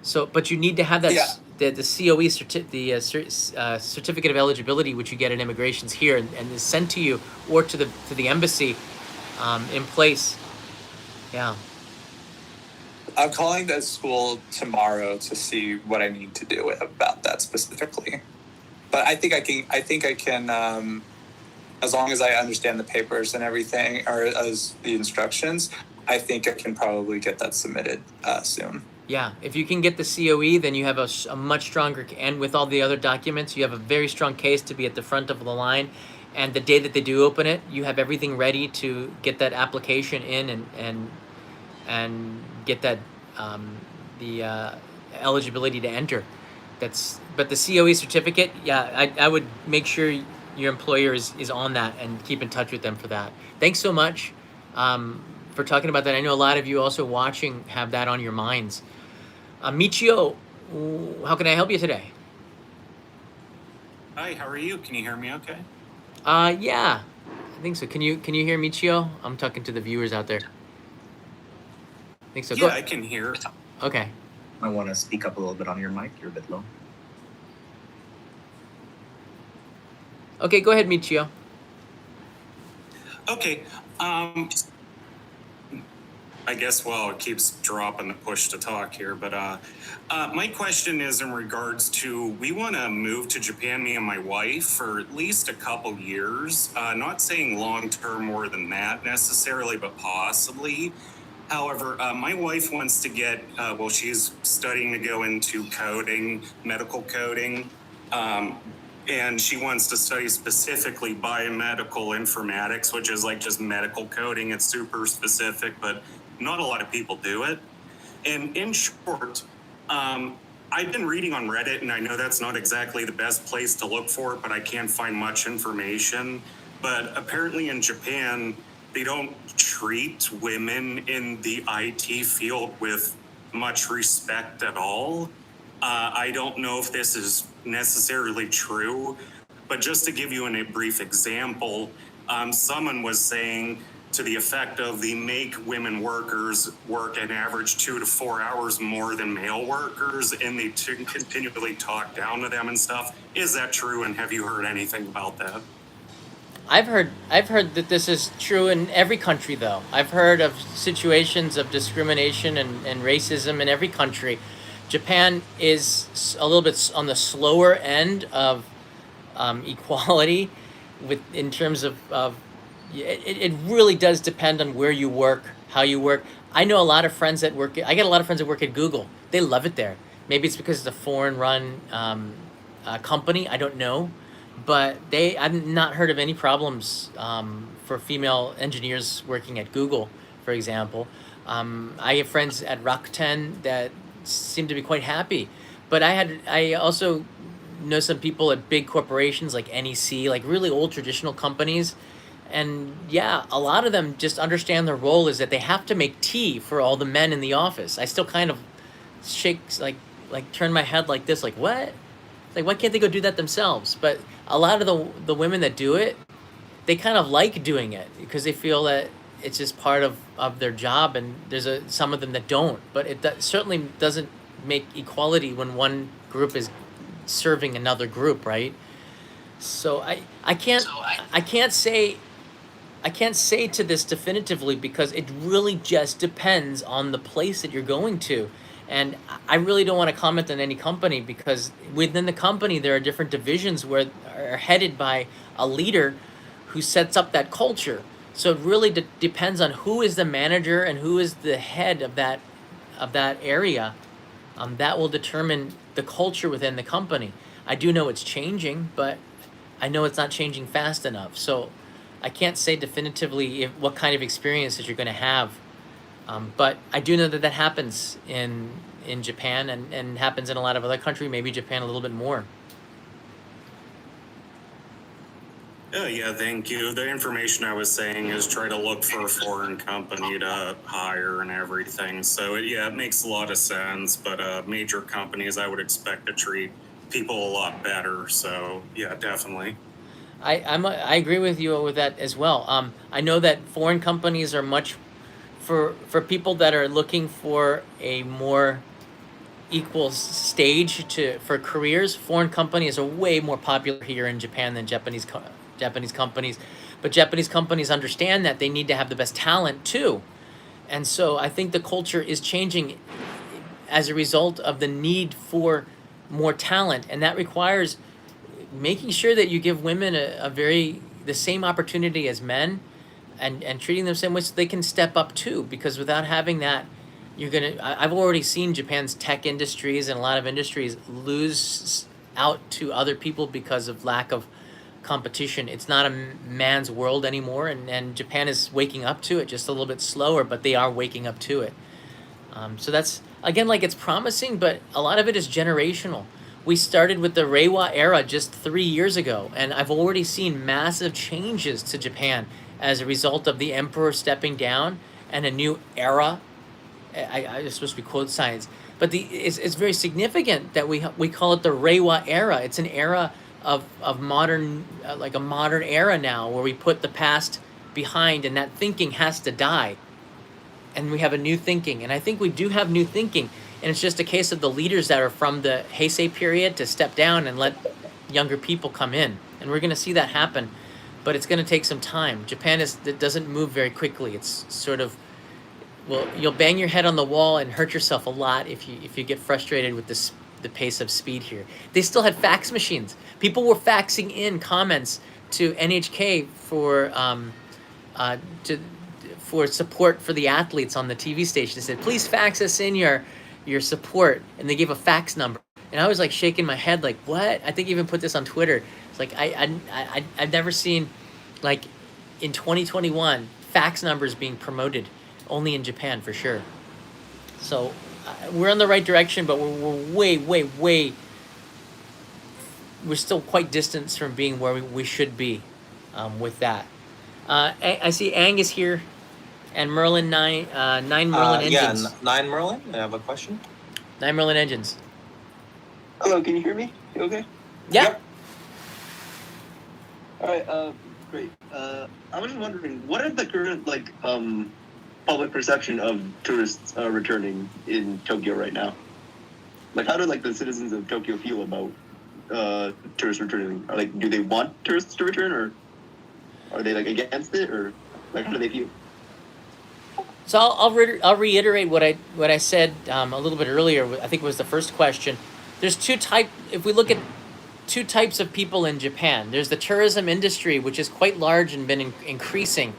So, but you need to have that the COE certificate of eligibility, which you get at immigrations here and is sent to you or to the embassy in place. Yeah. I'm calling the school tomorrow to see what I need to do about that specifically. But I think I can, as long as I understand the papers and everything, or as the instructions, I think I can probably get that submitted soon. Yeah, if you can get the COE, then you have a much stronger, and with all the other documents, you have a very strong case to be at the front of the line. And the day that they do open it, you have everything ready to get that application in and get that the eligibility to enter. But the COE certificate, yeah, I would make sure your employer is on that and keep in touch with them for that. Thanks so much for talking about that. I know a lot of you also watching have that on your minds. Michio, how can I help you today? Hi, how are you? Can you hear me okay? Yeah, I think so. Can you hear Michio? I'm talking to the viewers out there. I think so. Yeah, I can hear. Okay. I want to speak up a little bit on your mic. You're a bit low. Okay, go ahead, Michio. Okay. I guess, well, it keeps dropping the push to talk here, but my question is in regards to, we want to move to Japan, me and my wife, for at least a couple years. Not saying long-term more than that necessarily, but possibly. However, my wife wants to get, well, she's studying to go into coding, medical coding, and she wants to study specifically biomedical informatics, which is like just medical coding. It's super specific, but not a lot of people do it. And in short, I've been reading on Reddit, and I know that's not exactly the best place to look for it, but I can't find much information. But apparently in Japan, they don't treat women in the IT field with much respect at all. I don't know if this is necessarily true, but just to give you a brief example, someone was saying to the effect of the make women workers work an average 2 to 4 hours more than male workers, and they continually talk down to them and stuff. Is that true, and have you heard anything about that? I've heard that this is true in every country, though. I've heard of situations of discrimination and racism in every country. Japan is a little bit on the slower end of equality in terms of it really does depend on where you work, how you work. I know a lot of friends that work. I get a lot of friends that work at Google. They love it there. Maybe it's because it's a foreign-run company. I don't know, but I've not heard of any problems for female engineers working at Google, for example. I have friends at Rakuten that seem to be quite happy, but I also know some people at big corporations like NEC, like really old traditional companies. And yeah, a lot of them just understand their role is that they have to make tea for all the men in the office. I still kind of shake, like turn my head like this, like what? Like, why can't they go do that themselves? But a lot of the women that do it, they kind of like doing it because they feel that it's just part of their job, and there's some of them that don't. But it certainly doesn't make equality when one group is serving another group, right? So I can't say to this definitively because it really just depends on the place that you're going to. And I really don't want to comment on any company because within the company there are different divisions where are headed by a leader who sets up that culture. So it really depends on who is the manager and who is the head of that area. That will determine the culture within the company. I do know it's changing, but I know it's not changing fast enough. So I can't say definitively what kind of experiences you're going to have. But I do know that happens in Japan and happens in a lot of other countries, maybe Japan a little bit more. Oh, yeah, thank you. The information I was saying is try to look for a foreign company to hire and everything. So, yeah, it makes a lot of sense. But major companies, I would expect to treat people a lot better. So, yeah, definitely. I agree with you with that as well. I know that foreign companies are much for people that are looking for a more equal stage for careers. Foreign companies are way more popular here in Japan than Japanese companies, but Japanese companies understand that they need to have the best talent too, and so I think the culture is changing as a result of the need for more talent, and that requires making sure that you give women the same opportunity as men, and treating them the same way so they can step up too. Because without having that I've already seen Japan's tech industries and a lot of industries lose out to other people because of lack of competition. It's not a man's world anymore, and Japan is waking up to it, just a little bit slower, but they are waking up to it. So that's, again, like, it's promising, but a lot of it is generational. We started with the Reiwa era just 3 years ago, and I've already seen massive changes to Japan as a result of the emperor stepping down and a new era. It's supposed to be quote science, but it's very significant that we call it the Reiwa era. It's an era of modern, like a modern era now, where we put the past behind, and that thinking has to die, and we have a new thinking. And I think we do have new thinking, and it's just a case of the leaders that are from the Heisei period to step down and let younger people come in, and we're going to see that happen, but it's going to take some time. Japan it doesn't move very quickly. It's sort of, well, you'll bang your head on the wall and hurt yourself a lot if you get frustrated with the pace of speed here. They still had fax machines. People were faxing in comments to NHK for support for the athletes on the TV station. They said, please fax us in your support, and they gave a fax number. And I was like shaking my head, like, what? I think I even put this on Twitter. It's like I've never seen, like, in 2021 fax numbers being promoted, only in Japan for sure. So we're in the right direction, but we're we're still quite distant from being where we should be with that. I see Angus here, and Merlin, nine Merlin engines. Yeah, 9 Merlin. I have a question. 9 Merlin engines. Hello, can you hear me? You okay? Yeah. Yep. All right. Great. I was wondering, what is the current public perception of tourists returning in Tokyo right now? Like, how do the citizens of Tokyo feel about tourists returning? Do they want tourists to return, or are they against it, or how do they feel? So I'll reiterate what I said a little bit earlier. I think it was the first question. There's if we look at two types of people in Japan. There's the tourism industry, which is quite large and been increasing.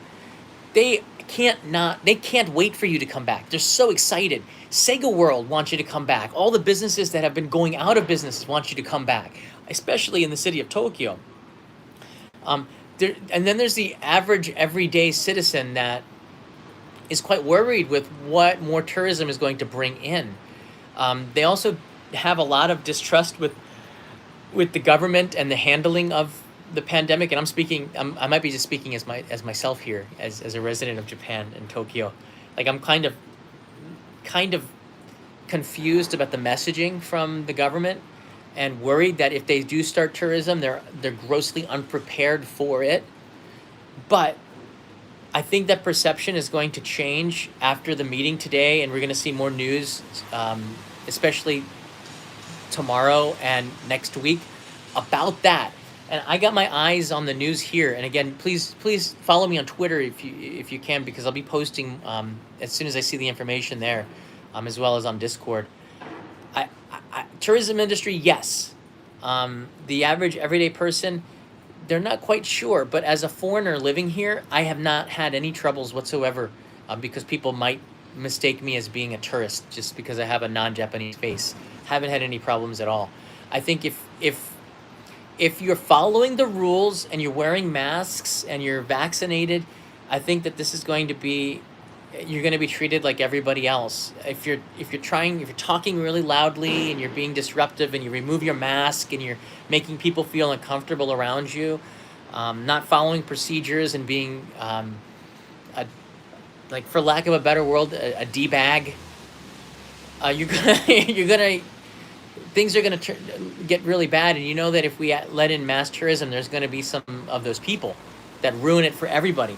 They can't wait for you to come back. They're so excited. Sega World wants you to come back. All the businesses that have been going out of business want you to come back, especially in the city of Tokyo. And then there's the average everyday citizen that is quite worried with what more tourism is going to bring in. They also have a lot of distrust with the government and the handling of the pandemic. And I might be just speaking as myself here, as a resident of Japan and Tokyo. Like, I'm kind of confused about the messaging from the government, and worried that if they do start tourism, they're grossly unprepared for it. But I think that perception is going to change after the meeting today, and we're going to see more news, especially tomorrow and next week, about that. And I got my eyes on the news here. And again, please follow me on Twitter if you can, because I'll be posting as soon as I see the information there, as well as on Discord. Tourism industry, yes. The average everyday person, they're not quite sure. But as a foreigner living here, I have not had any troubles whatsoever, because people might mistake me as being a tourist just because I have a non-Japanese face. Haven't had any problems at all. I think if you're following the rules and you're wearing masks and you're vaccinated, I think that this is going to be, you're going to be treated like everybody else. If you're talking really loudly and you're being disruptive and you remove your mask and you're making people feel uncomfortable around you, not following procedures and being, for lack of a better word, a D-bag, things are going to get really bad. And you know that if we let in mass tourism, there's going to be some of those people that ruin it for everybody.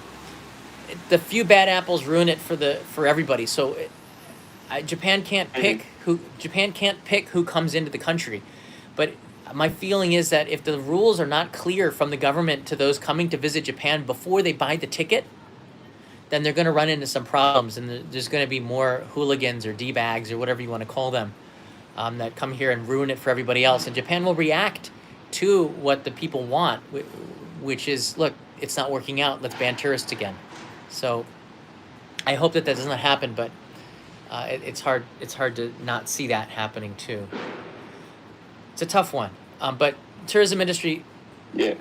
The few bad apples ruin it for everybody. So Japan can't pick who comes into the country. But my feeling is that if the rules are not clear from the government to those coming to visit Japan before they buy the ticket, then they're going to run into some problems, and there's going to be more hooligans or D-bags or whatever you want to call them, that come here and ruin it for everybody else. And Japan will react to what the people want, which is, look, it's not working out, let's ban tourists again. So I hope that does not happen, but it's hard. It's hard to not see that happening too. It's a tough one, but tourism industry, Yeah.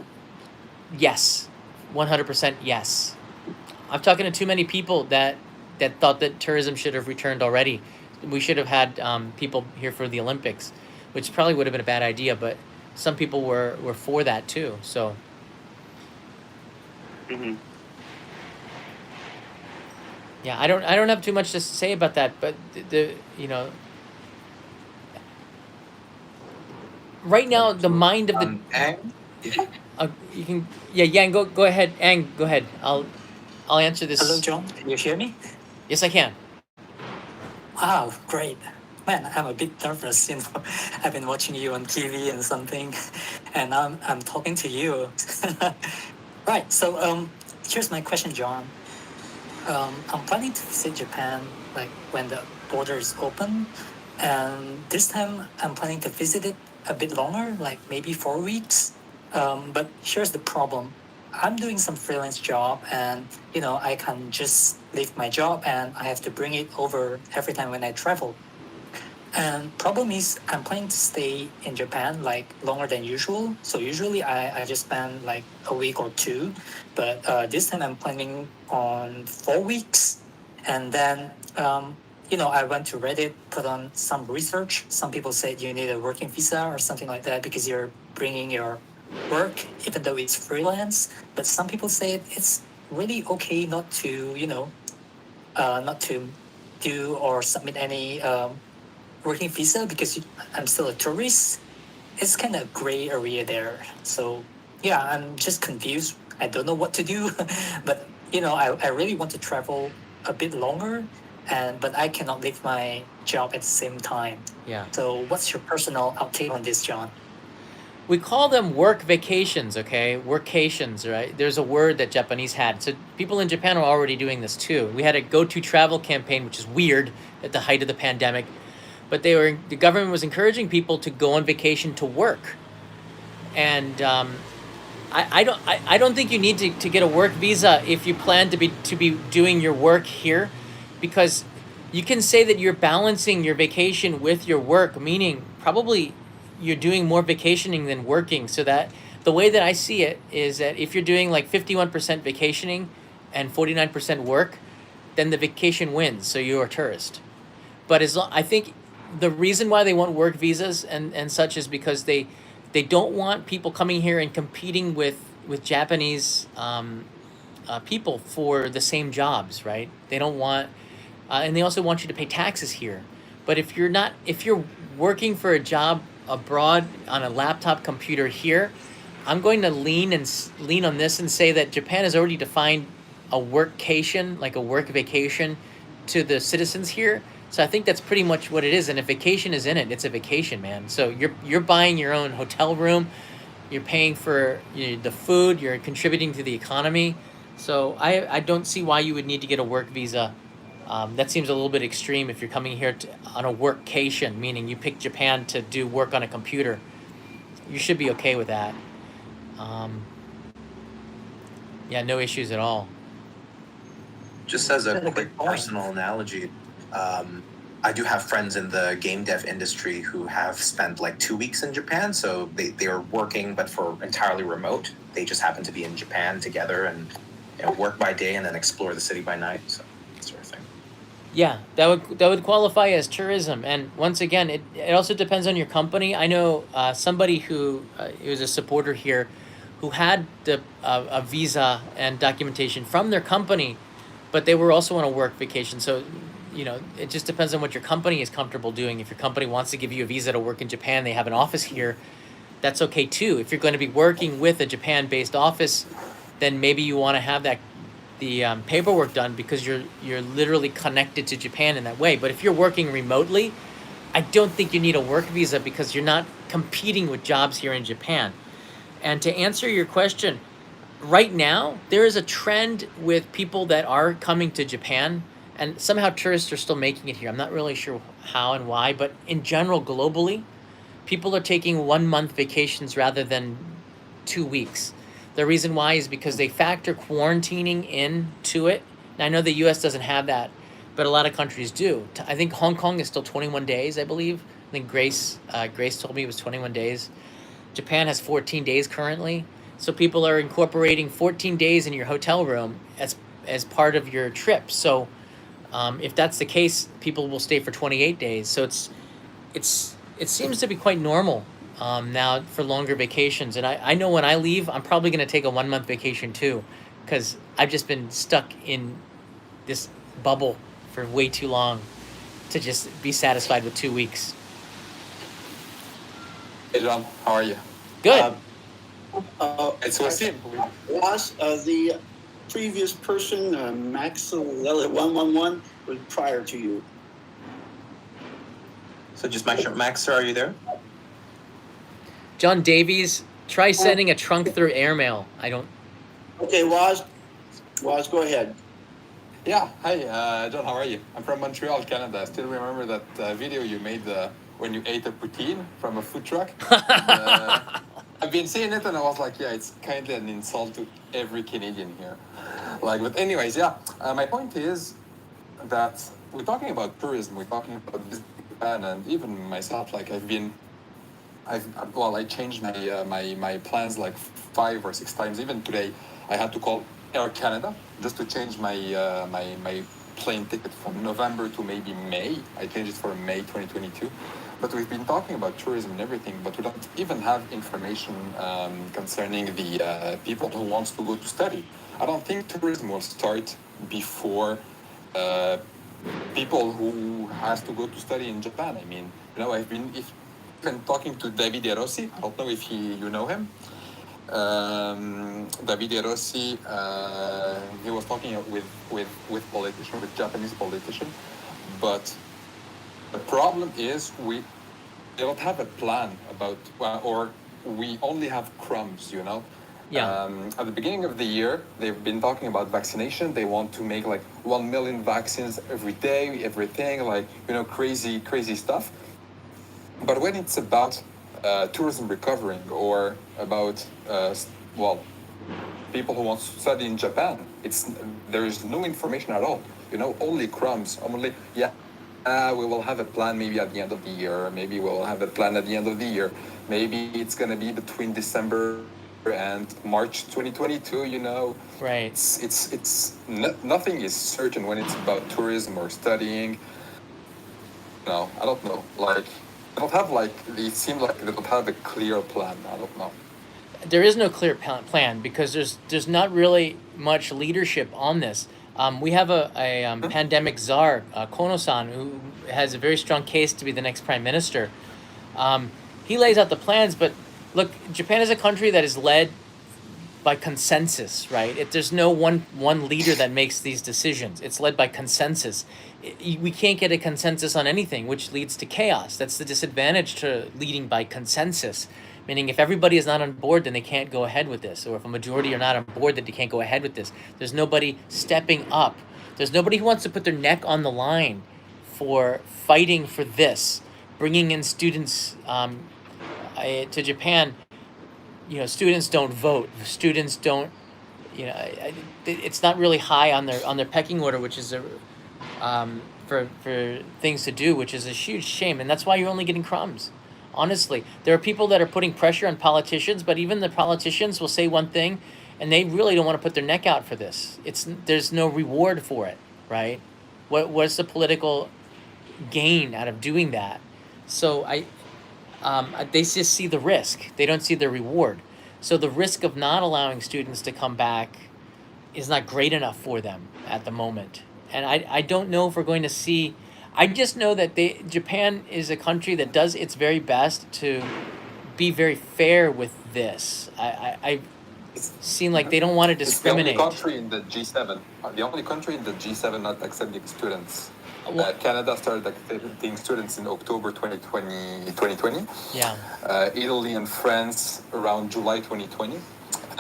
yes, 100% yes. I'm talking to too many people that thought that tourism should have returned already. We should have had people here for the Olympics, which probably would have been a bad idea, but some people were for that too. So Hmm. yeah, I don't have too much to say about that, but the you know, right now the mind of the Ang? you can, yeah, Yang, go ahead, Ang, go ahead. I'll answer this. Hello, John. Can you hear me? Yes, I can. Wow, great. Man, I'm a bit nervous. I've been watching you on TV and something, and I'm talking to you. Right. So here's my question, John. I'm planning to visit Japan like when the border is open, and this time I'm planning to visit it a bit longer, like maybe 4 weeks. But here's the problem. I'm doing some freelance job, and I can just leave my job and I have to bring it over every time when I travel. And problem is I'm planning to stay in Japan like longer than usual. So usually I just spend like a week or two, but this time I'm planning on 4 weeks. And then I went to Reddit, put on some research. Some people said you need a working visa or something like that because you're bringing your work, even though it's freelance. But some people say it's really okay not to, not to do or submit any working visa because I'm still a tourist. It's kind of gray area there. So yeah, I'm just confused. I don't know what to do, but I really want to travel a bit longer, but I cannot leave my job at the same time. Yeah. So what's your personal outtake on this, John? We call them work vacations, okay? Workations, right? There's a word that Japanese had. So people in Japan are already doing this too. We had a go-to travel campaign, which is weird at the height of the pandemic, but the government was encouraging people to go on vacation to work. And I don't think you need to get a work visa if you plan to be doing your work here, because you can say that you're balancing your vacation with your work, meaning probably you're doing more vacationing than working. So that the way that I see it is that if you're doing like 51% vacationing and 49% work, then the vacation wins. So you're a tourist. But I think the reason why they want work visas and such is because they don't want people coming here and competing with Japanese people for the same jobs, right? They don't want, and they also want you to pay taxes here. But if you're working for a job abroad on a laptop computer here, I'm going to lean on this and say that Japan has already defined a workcation, like a work vacation, to the citizens here. So I think that's pretty much what it is. And if vacation is in it, it's a vacation, man. So you're buying your own hotel room, you're paying for the food, you're contributing to the economy. So I don't see why you would need to get a work visa. That seems a little bit extreme if you're coming here on a workcation, meaning you pick Japan to do work on a computer. You should be okay with that. Yeah, no issues at all. Just as a That's a quick good point. personal analogy, I do have friends in the game dev industry who have spent like 2 weeks in Japan. So they are working, but for entirely remote. They just happen to be in Japan together and work by day and then explore the city by night. So that sort of thing. Yeah, that would qualify as tourism. And once again, it also depends on your company. I know somebody who was a supporter here who had a visa and documentation from their company, but they were also on a work vacation. So, it just depends on what your company is comfortable doing. If your company wants to give you a visa to work in Japan, they have an office here, that's okay too. If you're going to be working with a Japan-based office, then maybe you want to have the paperwork done because you're literally connected to Japan in that way. But if you're working remotely, I don't think you need a work visa because you're not competing with jobs here in Japan. And to answer your question, right now there is a trend with people that are coming to Japan, and somehow tourists are still making it here. I'm not really sure how and why, but in general, globally, people are taking 1 month vacations rather than 2 weeks. The reason why is because they factor quarantining into it. And I know the US doesn't have that, but a lot of countries do. I think Hong Kong is still 21 days, I believe. I think Grace told me it was 21 days. Japan has 14 days currently. So people are incorporating 14 days in your hotel room as part of your trip. So if that's the case, people will stay for 28 days. So it seems to be quite normal now for longer vacations. And I know when I leave, I'm probably going to take a 1 month vacation too, because I've just been stuck in this bubble for way too long to just be satisfied with 2 weeks. Hey John, how are you? Good. It's Wasim. Was the previous person, Max 111, was prior to you. So just make sure, Max, sir, are you there? John Davies, try sending a trunk through airmail. I don't. Okay, Waz, go ahead. Yeah, hi, John, how are you? I'm from Montreal, Canada. I still remember that video you made when you ate a poutine from a food truck. I've been seeing it and I was like, yeah, it's kind of an insult to every Canadian here. But anyways, yeah, my point is that we're talking about tourism, we're talking about Japan, and even myself, like I changed my plans like 5 or 6 times. Even today, I had to call Air Canada just to change my my plane ticket from November to maybe May. I changed it for May 2022. But we've been talking about tourism and everything, but we don't even have information concerning the people who wants to go to study. I don't think tourism will start before people who has to go to study in Japan. I mean, I've been talking to Davide Rossi. I don't know if you know him. Davide Rossi, he was talking with politicians, with Japanese politicians, but the problem is they don't have a plan about, or we only have crumbs, Yeah. At the beginning of the year, they've been talking about vaccination. They want to make like 1 million vaccines every day, everything, crazy stuff. But when it's about tourism recovering or about, people who want to study in Japan, there is no information at all. Only crumbs, we will have a plan maybe at the end of the year. Maybe we will have a plan at the end of the year. Maybe it's going to be between December and March 2022, Right. Nothing is certain when it's about tourism or studying. No, I don't know. It seems like they don't have a clear plan. I don't know. There is no clear plan because there's not really much leadership on this. We have a pandemic czar, Kono-san, who has a very strong case to be the next prime minister. He lays out the plans, but look, Japan is a country that is led by consensus, right? There's no one leader that makes these decisions. It's led by consensus. We can't get a consensus on anything, which leads to chaos. That's the disadvantage to leading by consensus. Meaning if everybody is not on board, then they can't go ahead with this. Or if a majority are not on board, then they can't go ahead with this. There's nobody stepping up. There's nobody who wants to put their neck on the line for fighting for this. Bringing in students to Japan, students don't vote. Students don't, it's not really high on their pecking order, which is for things to do, which is a huge shame. And that's why you're only getting crumbs. Honestly, there are people that are putting pressure on politicians, but even the politicians will say one thing, and they really don't want to put their neck out for this. There's no reward for it, right? What's the political gain out of doing that? So they just see the risk. They don't see the reward. So the risk of not allowing students to come back is not great enough for them at the moment. And I don't know if we're going to see. I just know that Japan is a country that does its very best to be very fair with this. I've seen like they don't want to discriminate. It's the only country in the G7. The only country in the G7 not accepting students. Canada started accepting students in October 2020. Yeah. Italy and France around July 2020.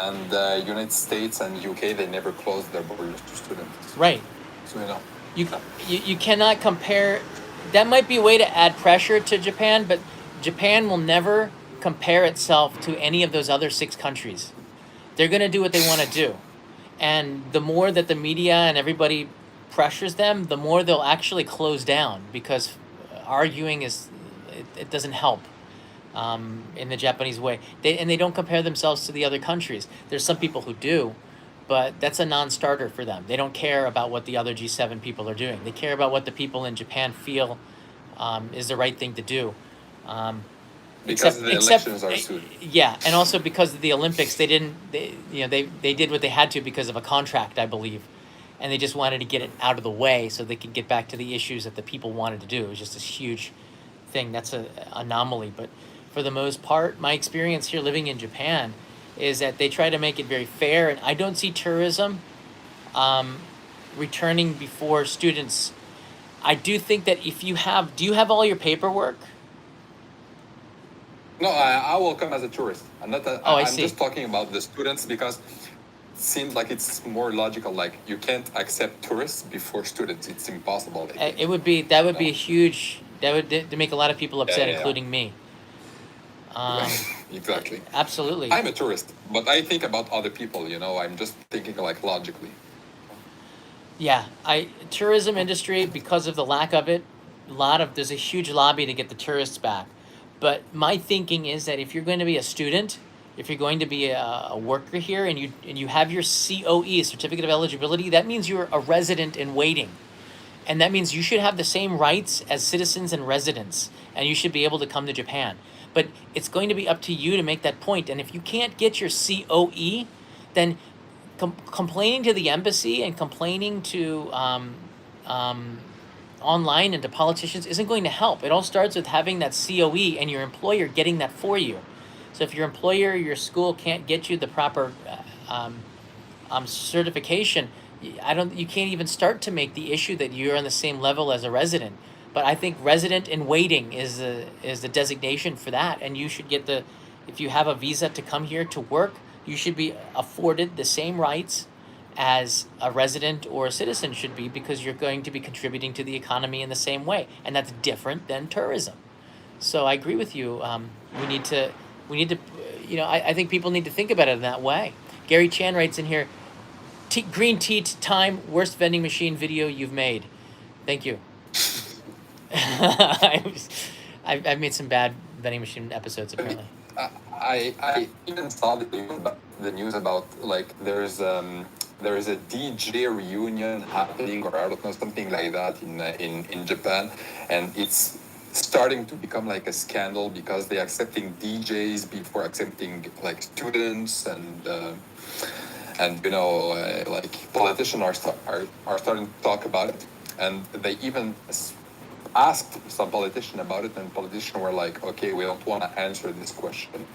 And United States and UK, they never closed their borders to students. Right. So, You cannot compare. That might be a way to add pressure to Japan, but Japan will never compare itself to any of those other 6 countries. They're going to do what they want to do. And the more that the media and everybody pressures them, the more they'll actually close down, because arguing it doesn't help in the Japanese way. They don't compare themselves to the other countries. There's some people who do, but that's a non-starter for them. They don't care about what the other G7 people are doing. They care about what the people in Japan feel is the right thing to do. Because the elections are soon. Yeah, and also because of the Olympics, they did what they had to because of a contract, I believe, and they just wanted to get it out of the way so they could get back to the issues that the people wanted to do. It was just this huge thing. That's an anomaly, but for the most part, my experience here living in Japan is that they try to make it very fair, and I don't see tourism returning before students. I do think that if you have, do you have all your paperwork? No, I will come as a tourist. I'm not. I'm see. just talking about the students because it seems like it's more logical. Like you can't accept tourists before students. It's impossible. It would be that would be a huge. That would make a lot of people upset, including me. Exactly. Absolutely. I'm a tourist, but I think about other people. I'm just thinking like logically. Yeah, tourism industry, because of the lack of it, there's a huge lobby to get the tourists back. But my thinking is that if you're going to be a student, if you're going to be a worker here, and you have your COE, Certificate of Eligibility, that means you're a resident in waiting. And that means you should have the same rights as citizens and residents, and you should be able to come to Japan. But it's going to be up to you to make that point. And if you can't get your COE, then complaining to the embassy and complaining to online and to politicians isn't going to help. It all starts with having that COE and your employer getting that for you. So if your employer or your school can't get you the proper certification, you can't even start to make the issue that you're on the same level as a resident. But I think resident in waiting is the designation for that, and you should get if you have a visa to come here to work, you should be afforded the same rights as a resident or a citizen should be, because you're going to be contributing to the economy in the same way, and that's different than tourism. So I agree with you. We need to, I think people need to think about it in that way. Gary Chan writes in here, Green Teat time, worst vending machine video you've made. Thank you. I've made some bad vending machine episodes apparently. I even saw the news about like there is a DJ reunion happening, or I don't know, something like that in Japan, and it's starting to become like a scandal because they're accepting DJs before accepting like students, and like politicians are starting to talk about it, and they even asked some politician about it, and politicians were like, okay, we don't want to answer this question.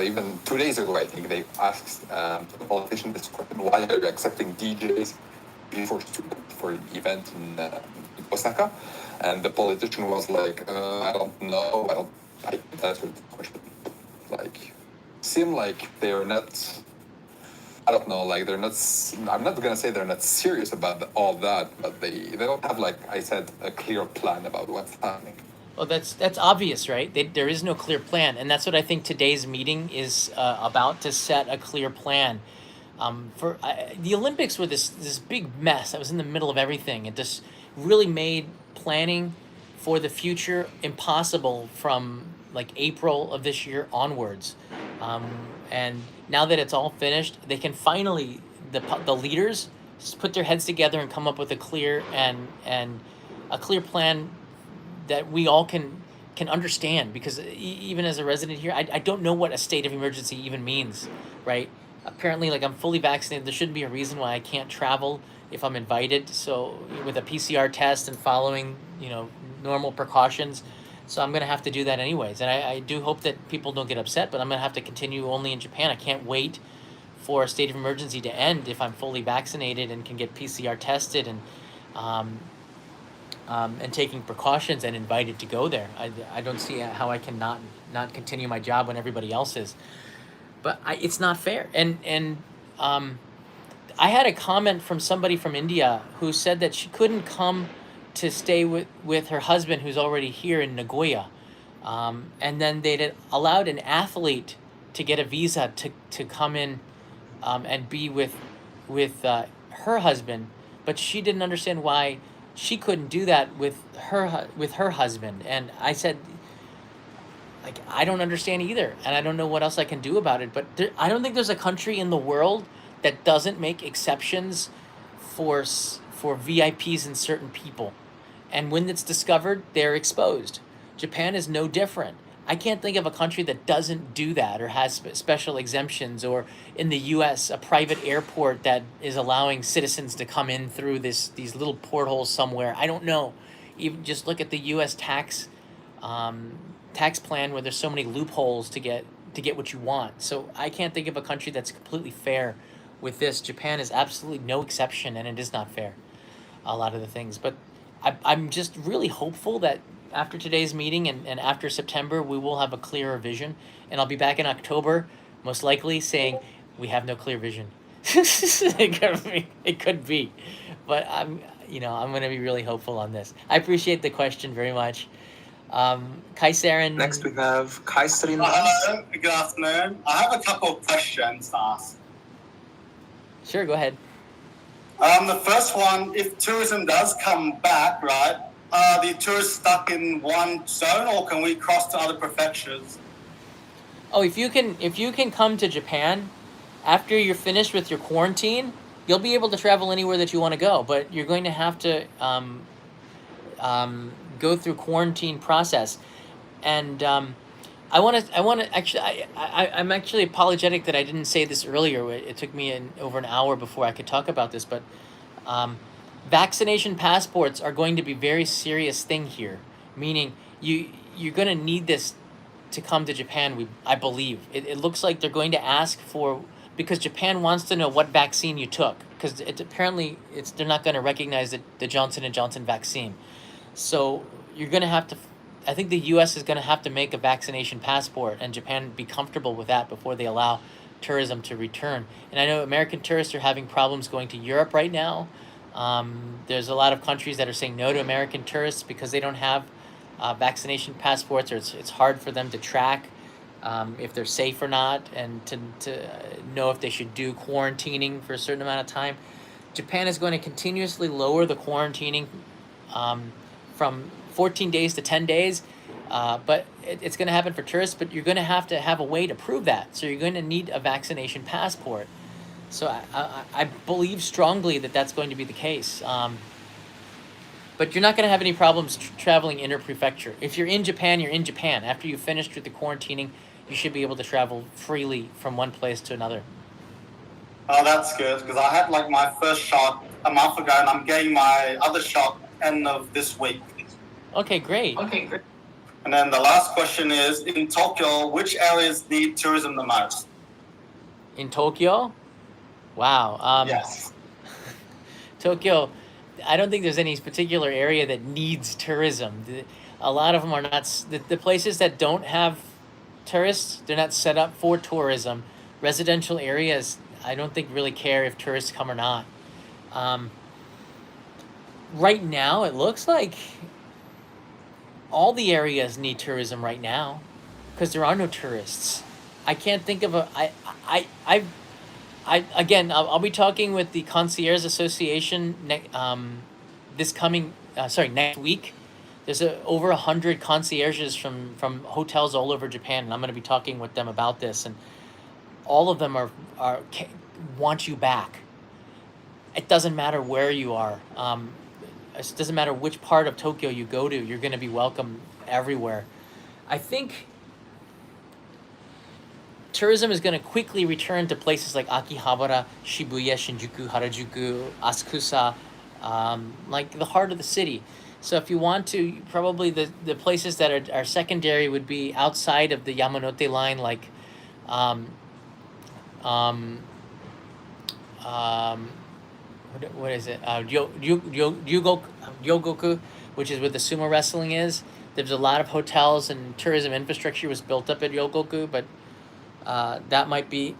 Even 2 days ago, I think they asked the politician this question: why are you accepting DJs before students for an event in Osaka? And the politician was like, I don't know, I can't answer the question. Like, seem like they're not, I don't know, like they're not, I'm not going to say they're not serious about all that, but they don't have, like I said, a clear plan about what's happening. Well, that's obvious, right? There is no clear plan, and that's what I think today's meeting is about, to set a clear plan. The Olympics were this big mess. I was in the middle of everything. It just really made planning for the future impossible from like April of this year onwards. And now that it's all finished, they can finally, the leaders, put their heads together and come up with a clear and a clear plan that we all can understand, because even as a resident here, I don't know what a state of emergency even means, right? Apparently, like, I'm fully vaccinated. There shouldn't be a reason why I can't travel if I'm invited. So with a PCR test and following, normal precautions. So I'm going to have to do that anyways. And I do hope that people don't get upset, but I'm going to have to continue only in Japan. I can't wait for a state of emergency to end if I'm fully vaccinated and can get PCR tested and taking precautions and invited to go there. I don't see how I can not continue my job when everybody else is. But it's not fair. And I had a comment from somebody from India who said that she couldn't come to stay with her husband, who's already here in Nagoya. And then they'd allowed an athlete to get a visa to come in and be with her husband, but she didn't understand why she couldn't do that with her husband. And I said, like, I don't understand either, and I don't know what else I can do about it. But I don't think there's a country in the world that doesn't make exceptions for VIPs and certain people. And when it's discovered, they're exposed. Japan is no different. I can't think of a country that doesn't do that or has special exemptions, or in the US, a private airport that is allowing citizens to come in through these little portholes somewhere. I don't know. Even just look at the US tax plan, where there's so many loopholes to get what you want. So I can't think of a country that's completely fair with this. Japan is absolutely no exception, and it is not fair, a lot of the things. But I'm just really hopeful that after today's meeting and after September, we will have a clearer vision. And I'll be back in October, most likely, saying we have no clear vision. It could be. But I'm going to be really hopeful on this. I appreciate the question very much. Kaisarin. Next we have Kaisarin. Hello, good afternoon. I have a couple of questions to ask. Sure, go ahead. The first one, if tourism does come back, right, are the tourists stuck in one zone, or can we cross to other prefectures? Oh, if you can come to Japan after you're finished with your quarantine, you'll be able to travel anywhere that you want to go, but you're going to have to go through quarantine process. And I want to actually, I'm actually apologetic that I didn't say this earlier. It took me over an hour before I could talk about this, but vaccination passports are going to be a very serious thing here, meaning you're going to need this to come to Japan, I believe. It looks like they're going to ask for, because Japan wants to know what vaccine you took, because they're not going to recognize the Johnson & Johnson vaccine. So you're going to have to, I think the US is going to have to make a vaccination passport, and Japan be comfortable with that before they allow tourism to return. And I know American tourists are having problems going to Europe right now. There's a lot of countries that are saying no to American tourists because they don't have vaccination passports, or it's hard for them to track if they're safe or not, and to know if they should do quarantining for a certain amount of time. Japan is going to continuously lower the quarantining from 14 days to 10 days, but it's going to happen for tourists, but you're going to have a way to prove that. So you're going to need a vaccination passport. So I believe strongly that that's going to be the case. But you're not going to have any problems traveling inter-prefecture. If you're in Japan, you're in Japan. After you've finished with the quarantining, you should be able to travel freely from one place to another. Oh, that's good, because I had like my first shot a month ago, and I'm getting my other shot end of this week. Okay, great. And then the last question is, in Tokyo, which areas need tourism the most? In Tokyo? Wow. Yes. Tokyo, I don't think there's any particular area that needs tourism. A lot of them are not, the places that don't have tourists, they're not set up for tourism. Residential areas, I don't think really care if tourists come or not. Right now, it looks like all the areas need tourism right now because there are no tourists. I can't think of I'll be talking with the Concierge Association next week. There's over 100 concierges from hotels all over Japan, and I'm going to be talking with them about this. And all of them want you back. It doesn't matter where you are. It doesn't matter which part of Tokyo you go to. You're going to be welcome everywhere. I think tourism is going to quickly return to places like Akihabara, Shibuya, Shinjuku, Harajuku, Asakusa, like the heart of the city. So if you want to, probably the places that are secondary would be outside of the Yamanote line, like what is it? Ryogoku, which is where the sumo wrestling is. There's a lot of hotels and tourism infrastructure was built up at Ryogoku, but that might be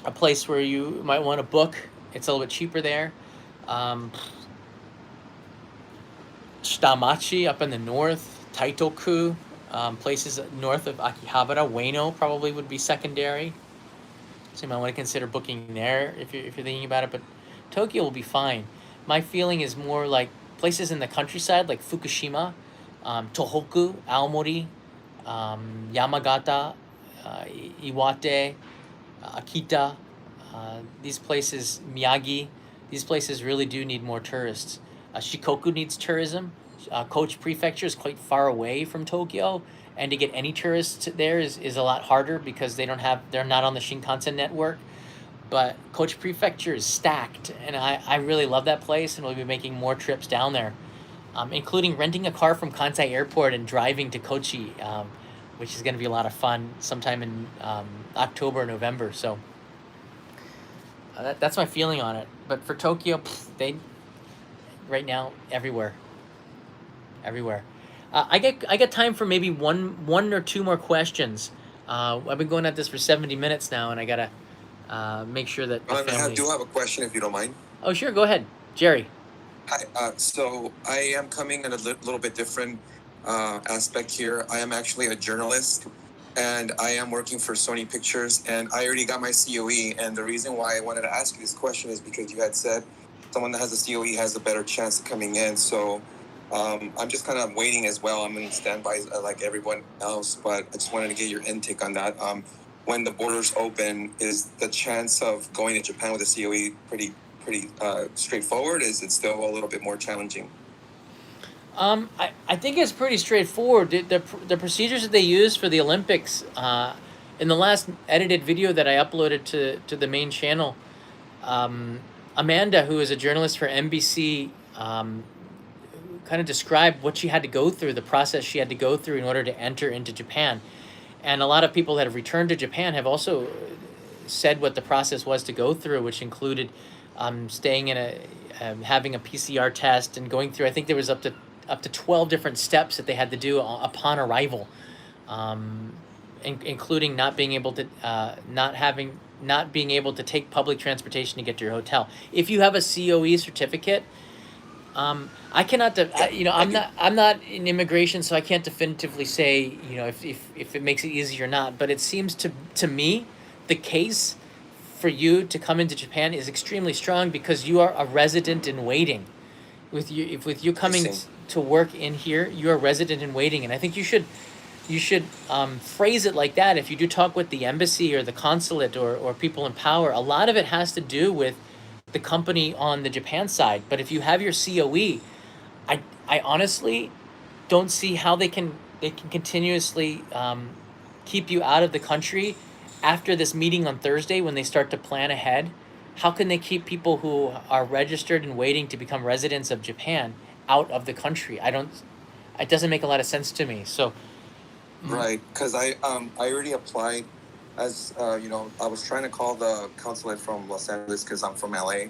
a place where you might want to book. It's a little bit cheaper there. Shitamachi up in the north, Taitoku, places north of Akihabara, Ueno probably would be secondary. So you might want to consider booking there if you're thinking about it. But Tokyo will be fine. My feeling is more like places in the countryside, like Fukushima, Tohoku, Aomori, Yamagata, Iwate, Akita. These places, Miyagi, these places really do need more tourists. Shikoku needs tourism. Kochi Prefecture is quite far away from Tokyo, and to get any tourists there is a lot harder because they're not on the Shinkansen network. But Kochi Prefecture is stacked, and I really love that place, and we'll be making more trips down there, including renting a car from Kansai Airport and driving to Kochi, which is going to be a lot of fun sometime in October or November. So that's my feeling on it. But for Tokyo, they right now everywhere. I got time for maybe one or two more questions. I've been going at this for 70 minutes now, and I gotta make sure that the family... I do have a question, if you don't mind. Oh, sure, go ahead, Jerry. Hi. So I am coming in a little bit different aspect here. I am actually a journalist, and I am working for Sony Pictures, and I already got my COE. And the reason why I wanted to ask you this question is because you had said someone that has a COE has a better chance of coming in. So I'm just kind of waiting as well. I'm in standby like everyone else, but I just wanted to get your intake on that. When the borders open, is the chance of going to Japan with a COE pretty straightforward? Is it still a little bit more challenging? I think it's pretty straightforward. The procedures that they use for the Olympics, in the last edited video that I uploaded to the main channel, Amanda, who is a journalist for NBC, kind of described what she had to go through, the process she had to go through in order to enter into Japan. And a lot of people that have returned to Japan have also said what the process was to go through, which included staying in having a PCR test and going through, I think there was up to 12 different steps that they had to do upon arrival, including not being able to take public transportation to get to your hotel. If you have a COE certificate, I cannot, I'm not in immigration, so I can't definitively say, if it makes it easy or not. But it seems to me, the case for you to come into Japan is extremely strong because you are a resident in waiting. With you coming to work in here, you're a resident in waiting, and I think you should phrase it like that. If you do talk with the embassy or the consulate or people in power, a lot of it has to do with the company on the Japan side. But if you have your COE, I honestly don't see how they can continuously keep you out of the country after this meeting on Thursday when they start to plan ahead. How can they keep people who are registered and waiting to become residents of Japan out of the country? It doesn't make a lot of sense to me. So right, because I already applied as I was trying to call the consulate from Los Angeles because I'm from LA,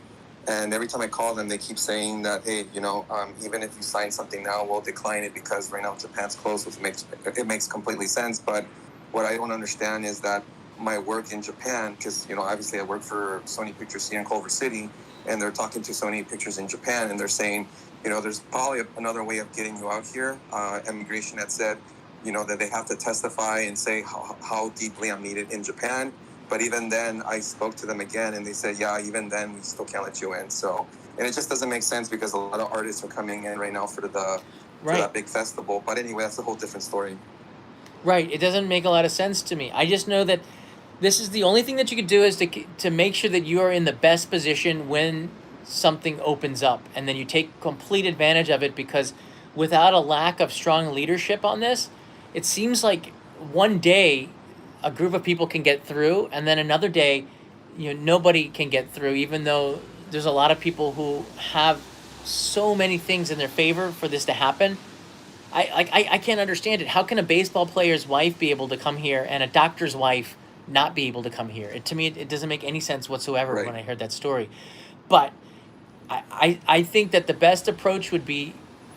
and every time I call them, they keep saying that, hey, even if you sign something now, we'll decline it because right now Japan's closed, which makes completely sense. But what I don't understand is that my work in Japan, because obviously I work for Sony Pictures here in Culver City, and they're talking to Sony Pictures in Japan, and they're saying, there's probably another way of getting you out here. Immigration had said, that they have to testify and say how deeply I'm needed in Japan. But even then, I spoke to them again, and they said, yeah, even then, we still can't let you in. So, and it just doesn't make sense because a lot of artists are coming in right now for that big festival. But anyway, that's a whole different story. Right. It doesn't make a lot of sense to me. I just know that this is the only thing that you could do is to make sure that you are in the best position when something opens up, and then you take complete advantage of it, because without a lack of strong leadership on this, it seems like one day a group of people can get through, and then another day, nobody can get through, even though there's a lot of people who have so many things in their favor for this to happen. I can't understand it. How can a baseball player's wife be able to come here and a doctor's wife not be able to come here? To me, it doesn't make any sense whatsoever when I heard that story. But I think that the best approach would be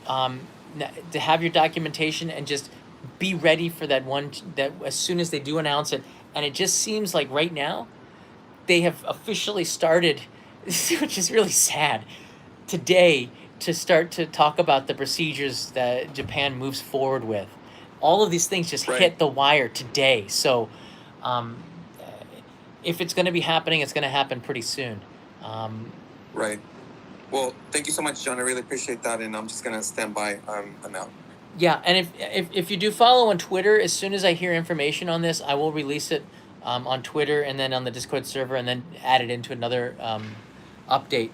to have your documentation and just be ready for that as soon as they do announce it. And it just seems like right now they have officially started, which is really sad, today, to start to talk about the procedures that Japan moves forward with. All of these things just hit the wire today. So if it's going to be happening, it's going to happen pretty soon. Right. Well, thank you so much, John. I really appreciate that, and I'm just gonna stand by. I'm out. Yeah, and if you do follow on Twitter, as soon as I hear information on this, I will release it on Twitter and then on the Discord server, and then add it into another update.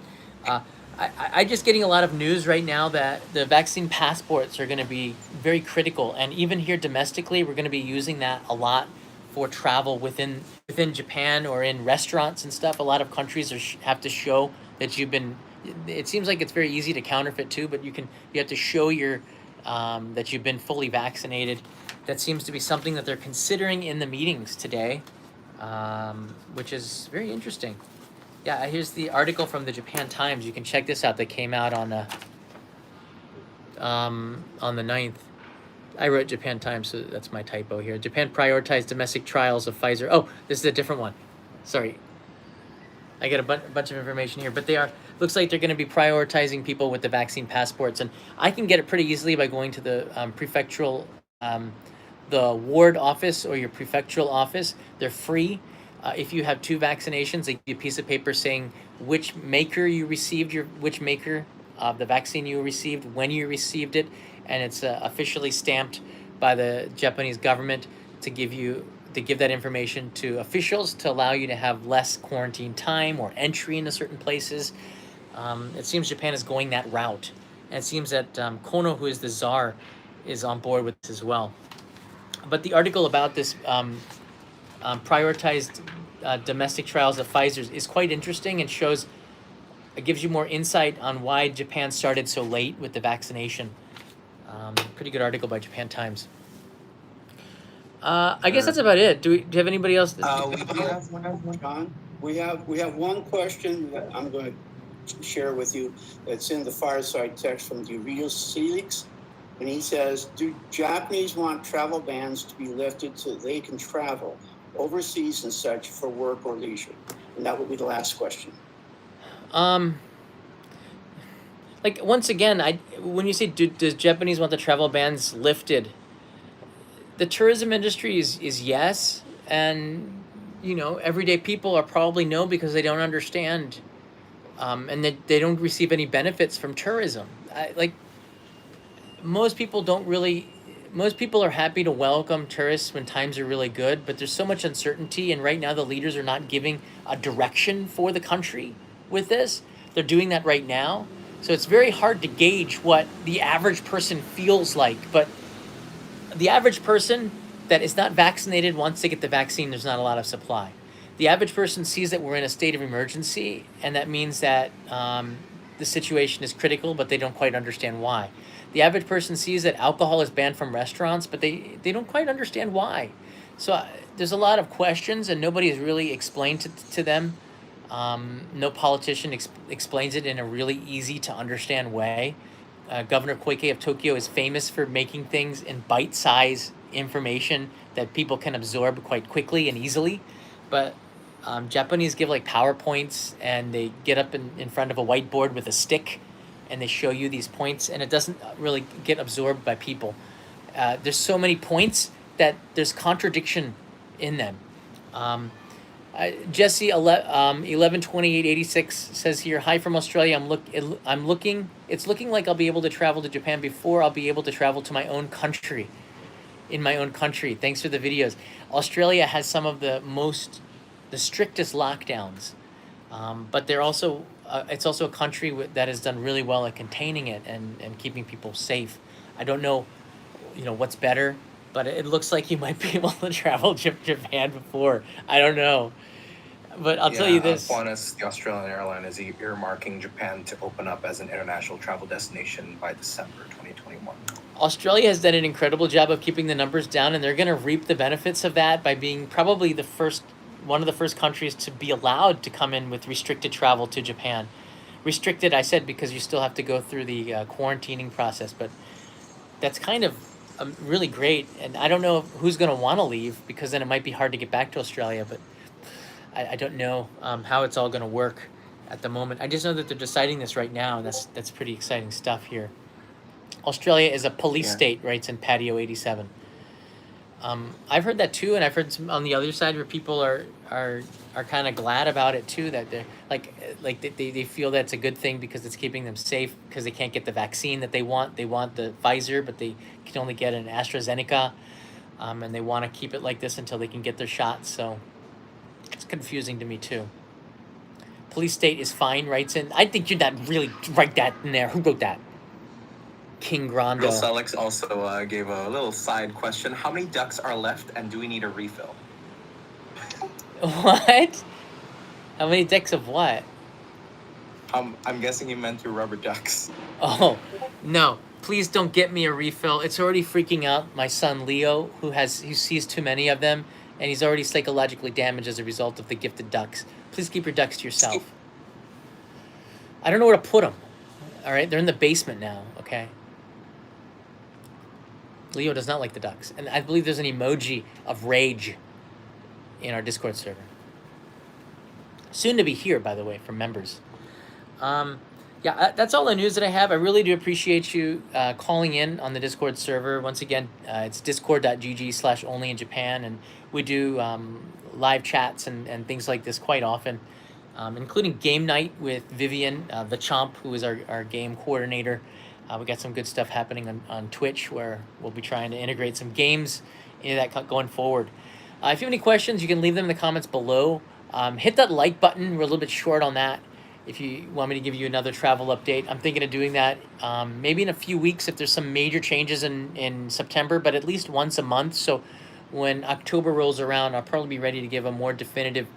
I just getting a lot of news right now that the vaccine passports are going to be very critical, and even here domestically, we're going to be using that a lot for travel within Japan or in restaurants and stuff. A lot of countries have to show that you've been. It seems like it's very easy to counterfeit too, but you have to show your that you've been fully vaccinated. That seems to be something that they're considering in the meetings today, which is very interesting. Yeah, here's the article from the Japan Times. You can check this out. That came out on the 9th. I wrote Japan Times, so that's my typo here. Japan prioritized domestic trials of Pfizer. Oh, this is a different one. Sorry. I get a bunch of information here, but looks like they're going to be prioritizing people with the vaccine passports, and I can get it pretty easily by going to the prefectural, the ward office or your prefectural office. They're free. If you have 2 vaccinations, they give you a piece of paper saying which maker you received, which maker of the vaccine you received, when you received it, and it's officially stamped by the Japanese government to give that information to officials to allow you to have less quarantine time or entry into certain places. It seems Japan is going that route, and it seems that Kono, who is the czar, is on board with this as well. But the article about this prioritized domestic trials of Pfizer's is quite interesting and it gives you more insight on why Japan started so late with the vaccination. Pretty good article by Japan Times. I guess that's about it. Do you have anybody else? John, we have one question that I'm going to share with you. That's in the fireside text from Durius Felix. And he says, do Japanese want travel bans to be lifted so they can travel overseas and such for work or leisure? And that would be the last question. Like, once again, when you say, does Japanese want the travel bans lifted? The tourism industry is yes, and everyday people are probably no, because they don't understand, and they don't receive any benefits from tourism. Most people are happy to welcome tourists when times are really good, but there's so much uncertainty, and right now the leaders are not giving a direction for the country with this. They're doing that right now, so it's very hard to gauge what the average person feels like, but the average person that is not vaccinated, once they get the vaccine, there's not a lot of supply. The average person sees that we're in a state of emergency, and that means that the situation is critical, but they don't quite understand why. The average person sees that alcohol is banned from restaurants, but they don't quite understand why. So there's a lot of questions, and nobody has really explained to them. No politician explains it in a really easy to understand way. Governor Koike of Tokyo is famous for making things in bite-sized information that people can absorb quite quickly and easily. But Japanese give like PowerPoints, and they get up in front of a whiteboard with a stick, and they show you these points, and it doesn't really get absorbed by people. There's so many points that there's contradiction in them. Jesse 112886 says here, hi from Australia. It's looking like I'll be able to travel to Japan before I'll be able to travel to my own country. In my own country. Thanks for the videos. Australia has some of the strictest lockdowns, but they're also it's also a country that has done really well at containing it and keeping people safe. I don't know, what's better, but it looks like you might be able to travel to Japan before. I don't know. But I'll tell you this. Qantas, the Australian airline, is earmarking Japan to open up as an international travel destination by December 2021. Australia has done an incredible job of keeping the numbers down, and they're going to reap the benefits of that by being probably one of the first countries to be allowed to come in with restricted travel to Japan. Restricted, I said, because you still have to go through the quarantining process, but that's kind of really great. And I don't know who's going to want to leave, because then it might be hard to get back to Australia, but I don't know how it's all going to work at the moment. I just know that they're deciding this right now, and that's pretty exciting stuff here. Australia is a police state, writes in Patio 87. I've heard that too, and I've heard some on the other side where people are kind of glad about it too. That they're like they feel that's a good thing because it's keeping them safe because they can't get the vaccine that they want. They want the Pfizer, but they can only get an AstraZeneca, and they want to keep it like this until they can get their shots. So it's confusing to me too. Police state is fine, writes in. I think you're not really write that in there. Who wrote that? King Grando. Real Alex also gave a little side question. How many ducks are left, and do we need a refill? What? How many decks of what? I'm guessing he meant your rubber ducks. Oh, no. Please don't get me a refill. It's already freaking out my son Leo, who sees too many of them, and he's already psychologically damaged as a result of the gifted ducks. Please keep your ducks to yourself. I don't know where to put them. All right? They're in the basement now, okay? Leo does not like the ducks. And I believe there's an emoji of rage in our Discord server. Soon to be here, by the way, from members. Yeah, that's all the news that I have. I really do appreciate you calling in on the Discord server. Once again, it's discord.gg/onlyinjapan, and we do live chats and things like this quite often, including game night with Vivian, the Chomp, who is our game coordinator. We got some good stuff happening on Twitch where we'll be trying to integrate some games into that going forward. If you have any questions, you can leave them in the comments below. Hit that like button. We're a little bit short on that. If you want me to give you another travel update, I'm thinking of doing that maybe in a few weeks if there's some major changes in September, but at least once a month. So when October rolls around, I'll probably be ready to give a more definitive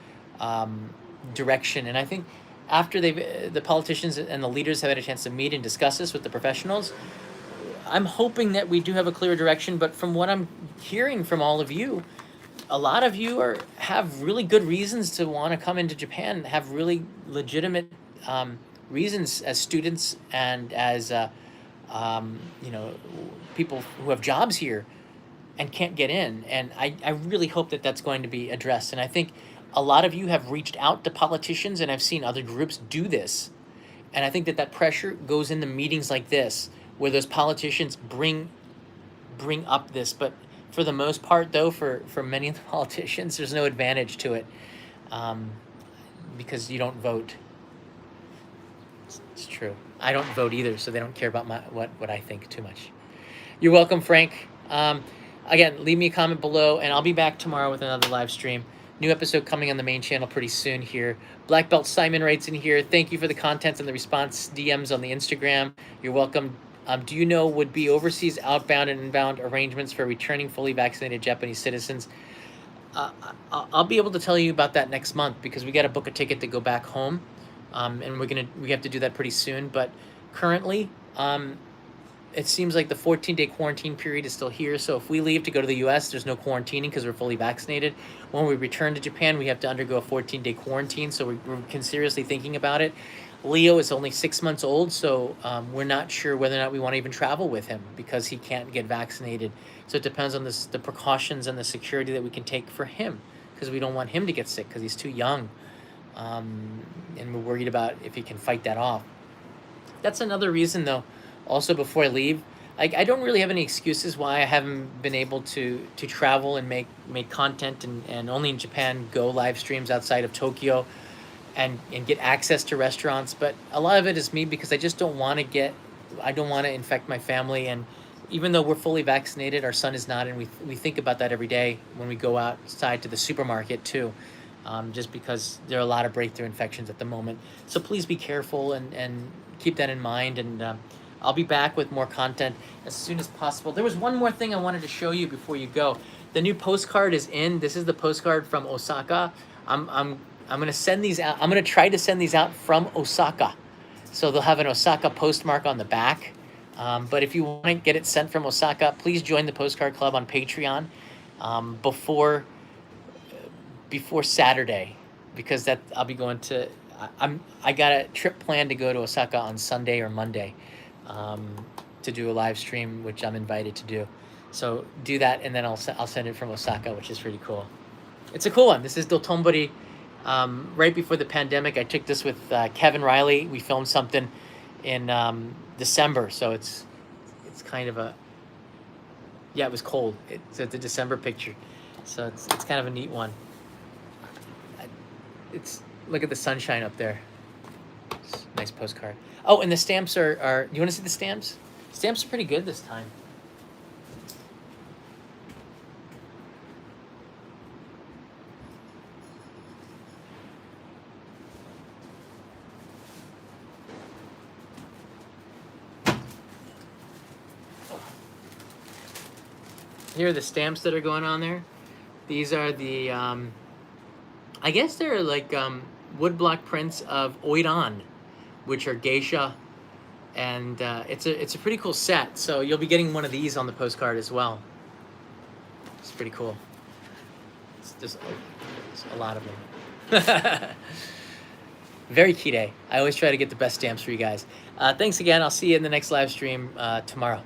direction. And I think after the politicians and the leaders have had a chance to meet and discuss this with the professionals, I'm hoping that we do have a clear direction. But from what I'm hearing from all of you, a lot of you have really good reasons to want to come into Japan, have really legitimate reasons as students and as people who have jobs here and can't get in. And I really hope that that's going to be addressed. And I think a lot of you have reached out to politicians, and I've seen other groups do this. And I think that pressure goes into meetings like this, where those politicians bring up this. But for the most part, though, for many of the politicians, there's no advantage to it because you don't vote. It's true. I don't vote either, so they don't care about what I think too much. You're welcome, Frank. Again, leave me a comment below, and I'll be back tomorrow with another live stream. New episode coming on the main channel pretty soon here. Black Belt Simon writes in here, thank you for the content and the response DMs on the Instagram. You're welcome. Do you know would be overseas outbound and inbound arrangements for returning fully vaccinated Japanese citizens? I'll be able to tell you about that next month because we got to book a ticket to go back home, and we have to do that pretty soon. But currently, it seems like the 14-day quarantine period is still here. So if we leave to go to the U.S., there's no quarantining because we're fully vaccinated. When we return to Japan, we have to undergo a 14-day quarantine. So we're seriously thinking about it. Leo is only 6 months old, so we're not sure whether or not we want to even travel with him because he can't get vaccinated. So it depends on the precautions and the security that we can take for him because we don't want him to get sick because he's too young. And we're worried about if he can fight that off. That's another reason, though. Also, before I leave, I don't really have any excuses why I haven't been able to travel and make content and only in Japan go live streams outside of Tokyo and get access to restaurants. But a lot of it is me because I just don't want to infect my family. And even though we're fully vaccinated, our son is not, and we think about that every day when we go outside to the supermarket too, just because there are a lot of breakthrough infections at the moment. So please be careful and keep that in mind. And I'll be back with more content as soon as possible. There was one more thing I wanted to show you before you go. The new postcard is in. This is the postcard from Osaka. I'm gonna send these out. I'm gonna try to send these out from Osaka, so they'll have an Osaka postmark on the back. But if you want to get it sent from Osaka, please join the Postcard Club on Patreon before Saturday, because I'll be going to. I got a trip planned to go to Osaka on Sunday or Monday. To do a live stream, which I'm invited to do. So do that, and then I'll send it from Osaka, which is pretty cool. It's a cool one. This is Dotonbori. Right before the pandemic, I took this with Kevin Riley. We filmed something in December, so it's kind of a Yeah, it was cold. It's the December picture, so it's kind of a neat one. It's look at the sunshine up there. It's a nice postcard. Oh, and the stamps are. You want to see the stamps? Stamps are pretty good this time. Here are the stamps that are going on there. These are the, I guess they're like woodblock prints of Oiran, which are geisha, and it's a pretty cool set. So you'll be getting one of these on the postcard as well. It's pretty cool. It's just a lot of them. Very key day. I always try to get the best stamps for you guys. Thanks again. I'll see you in the next live stream tomorrow.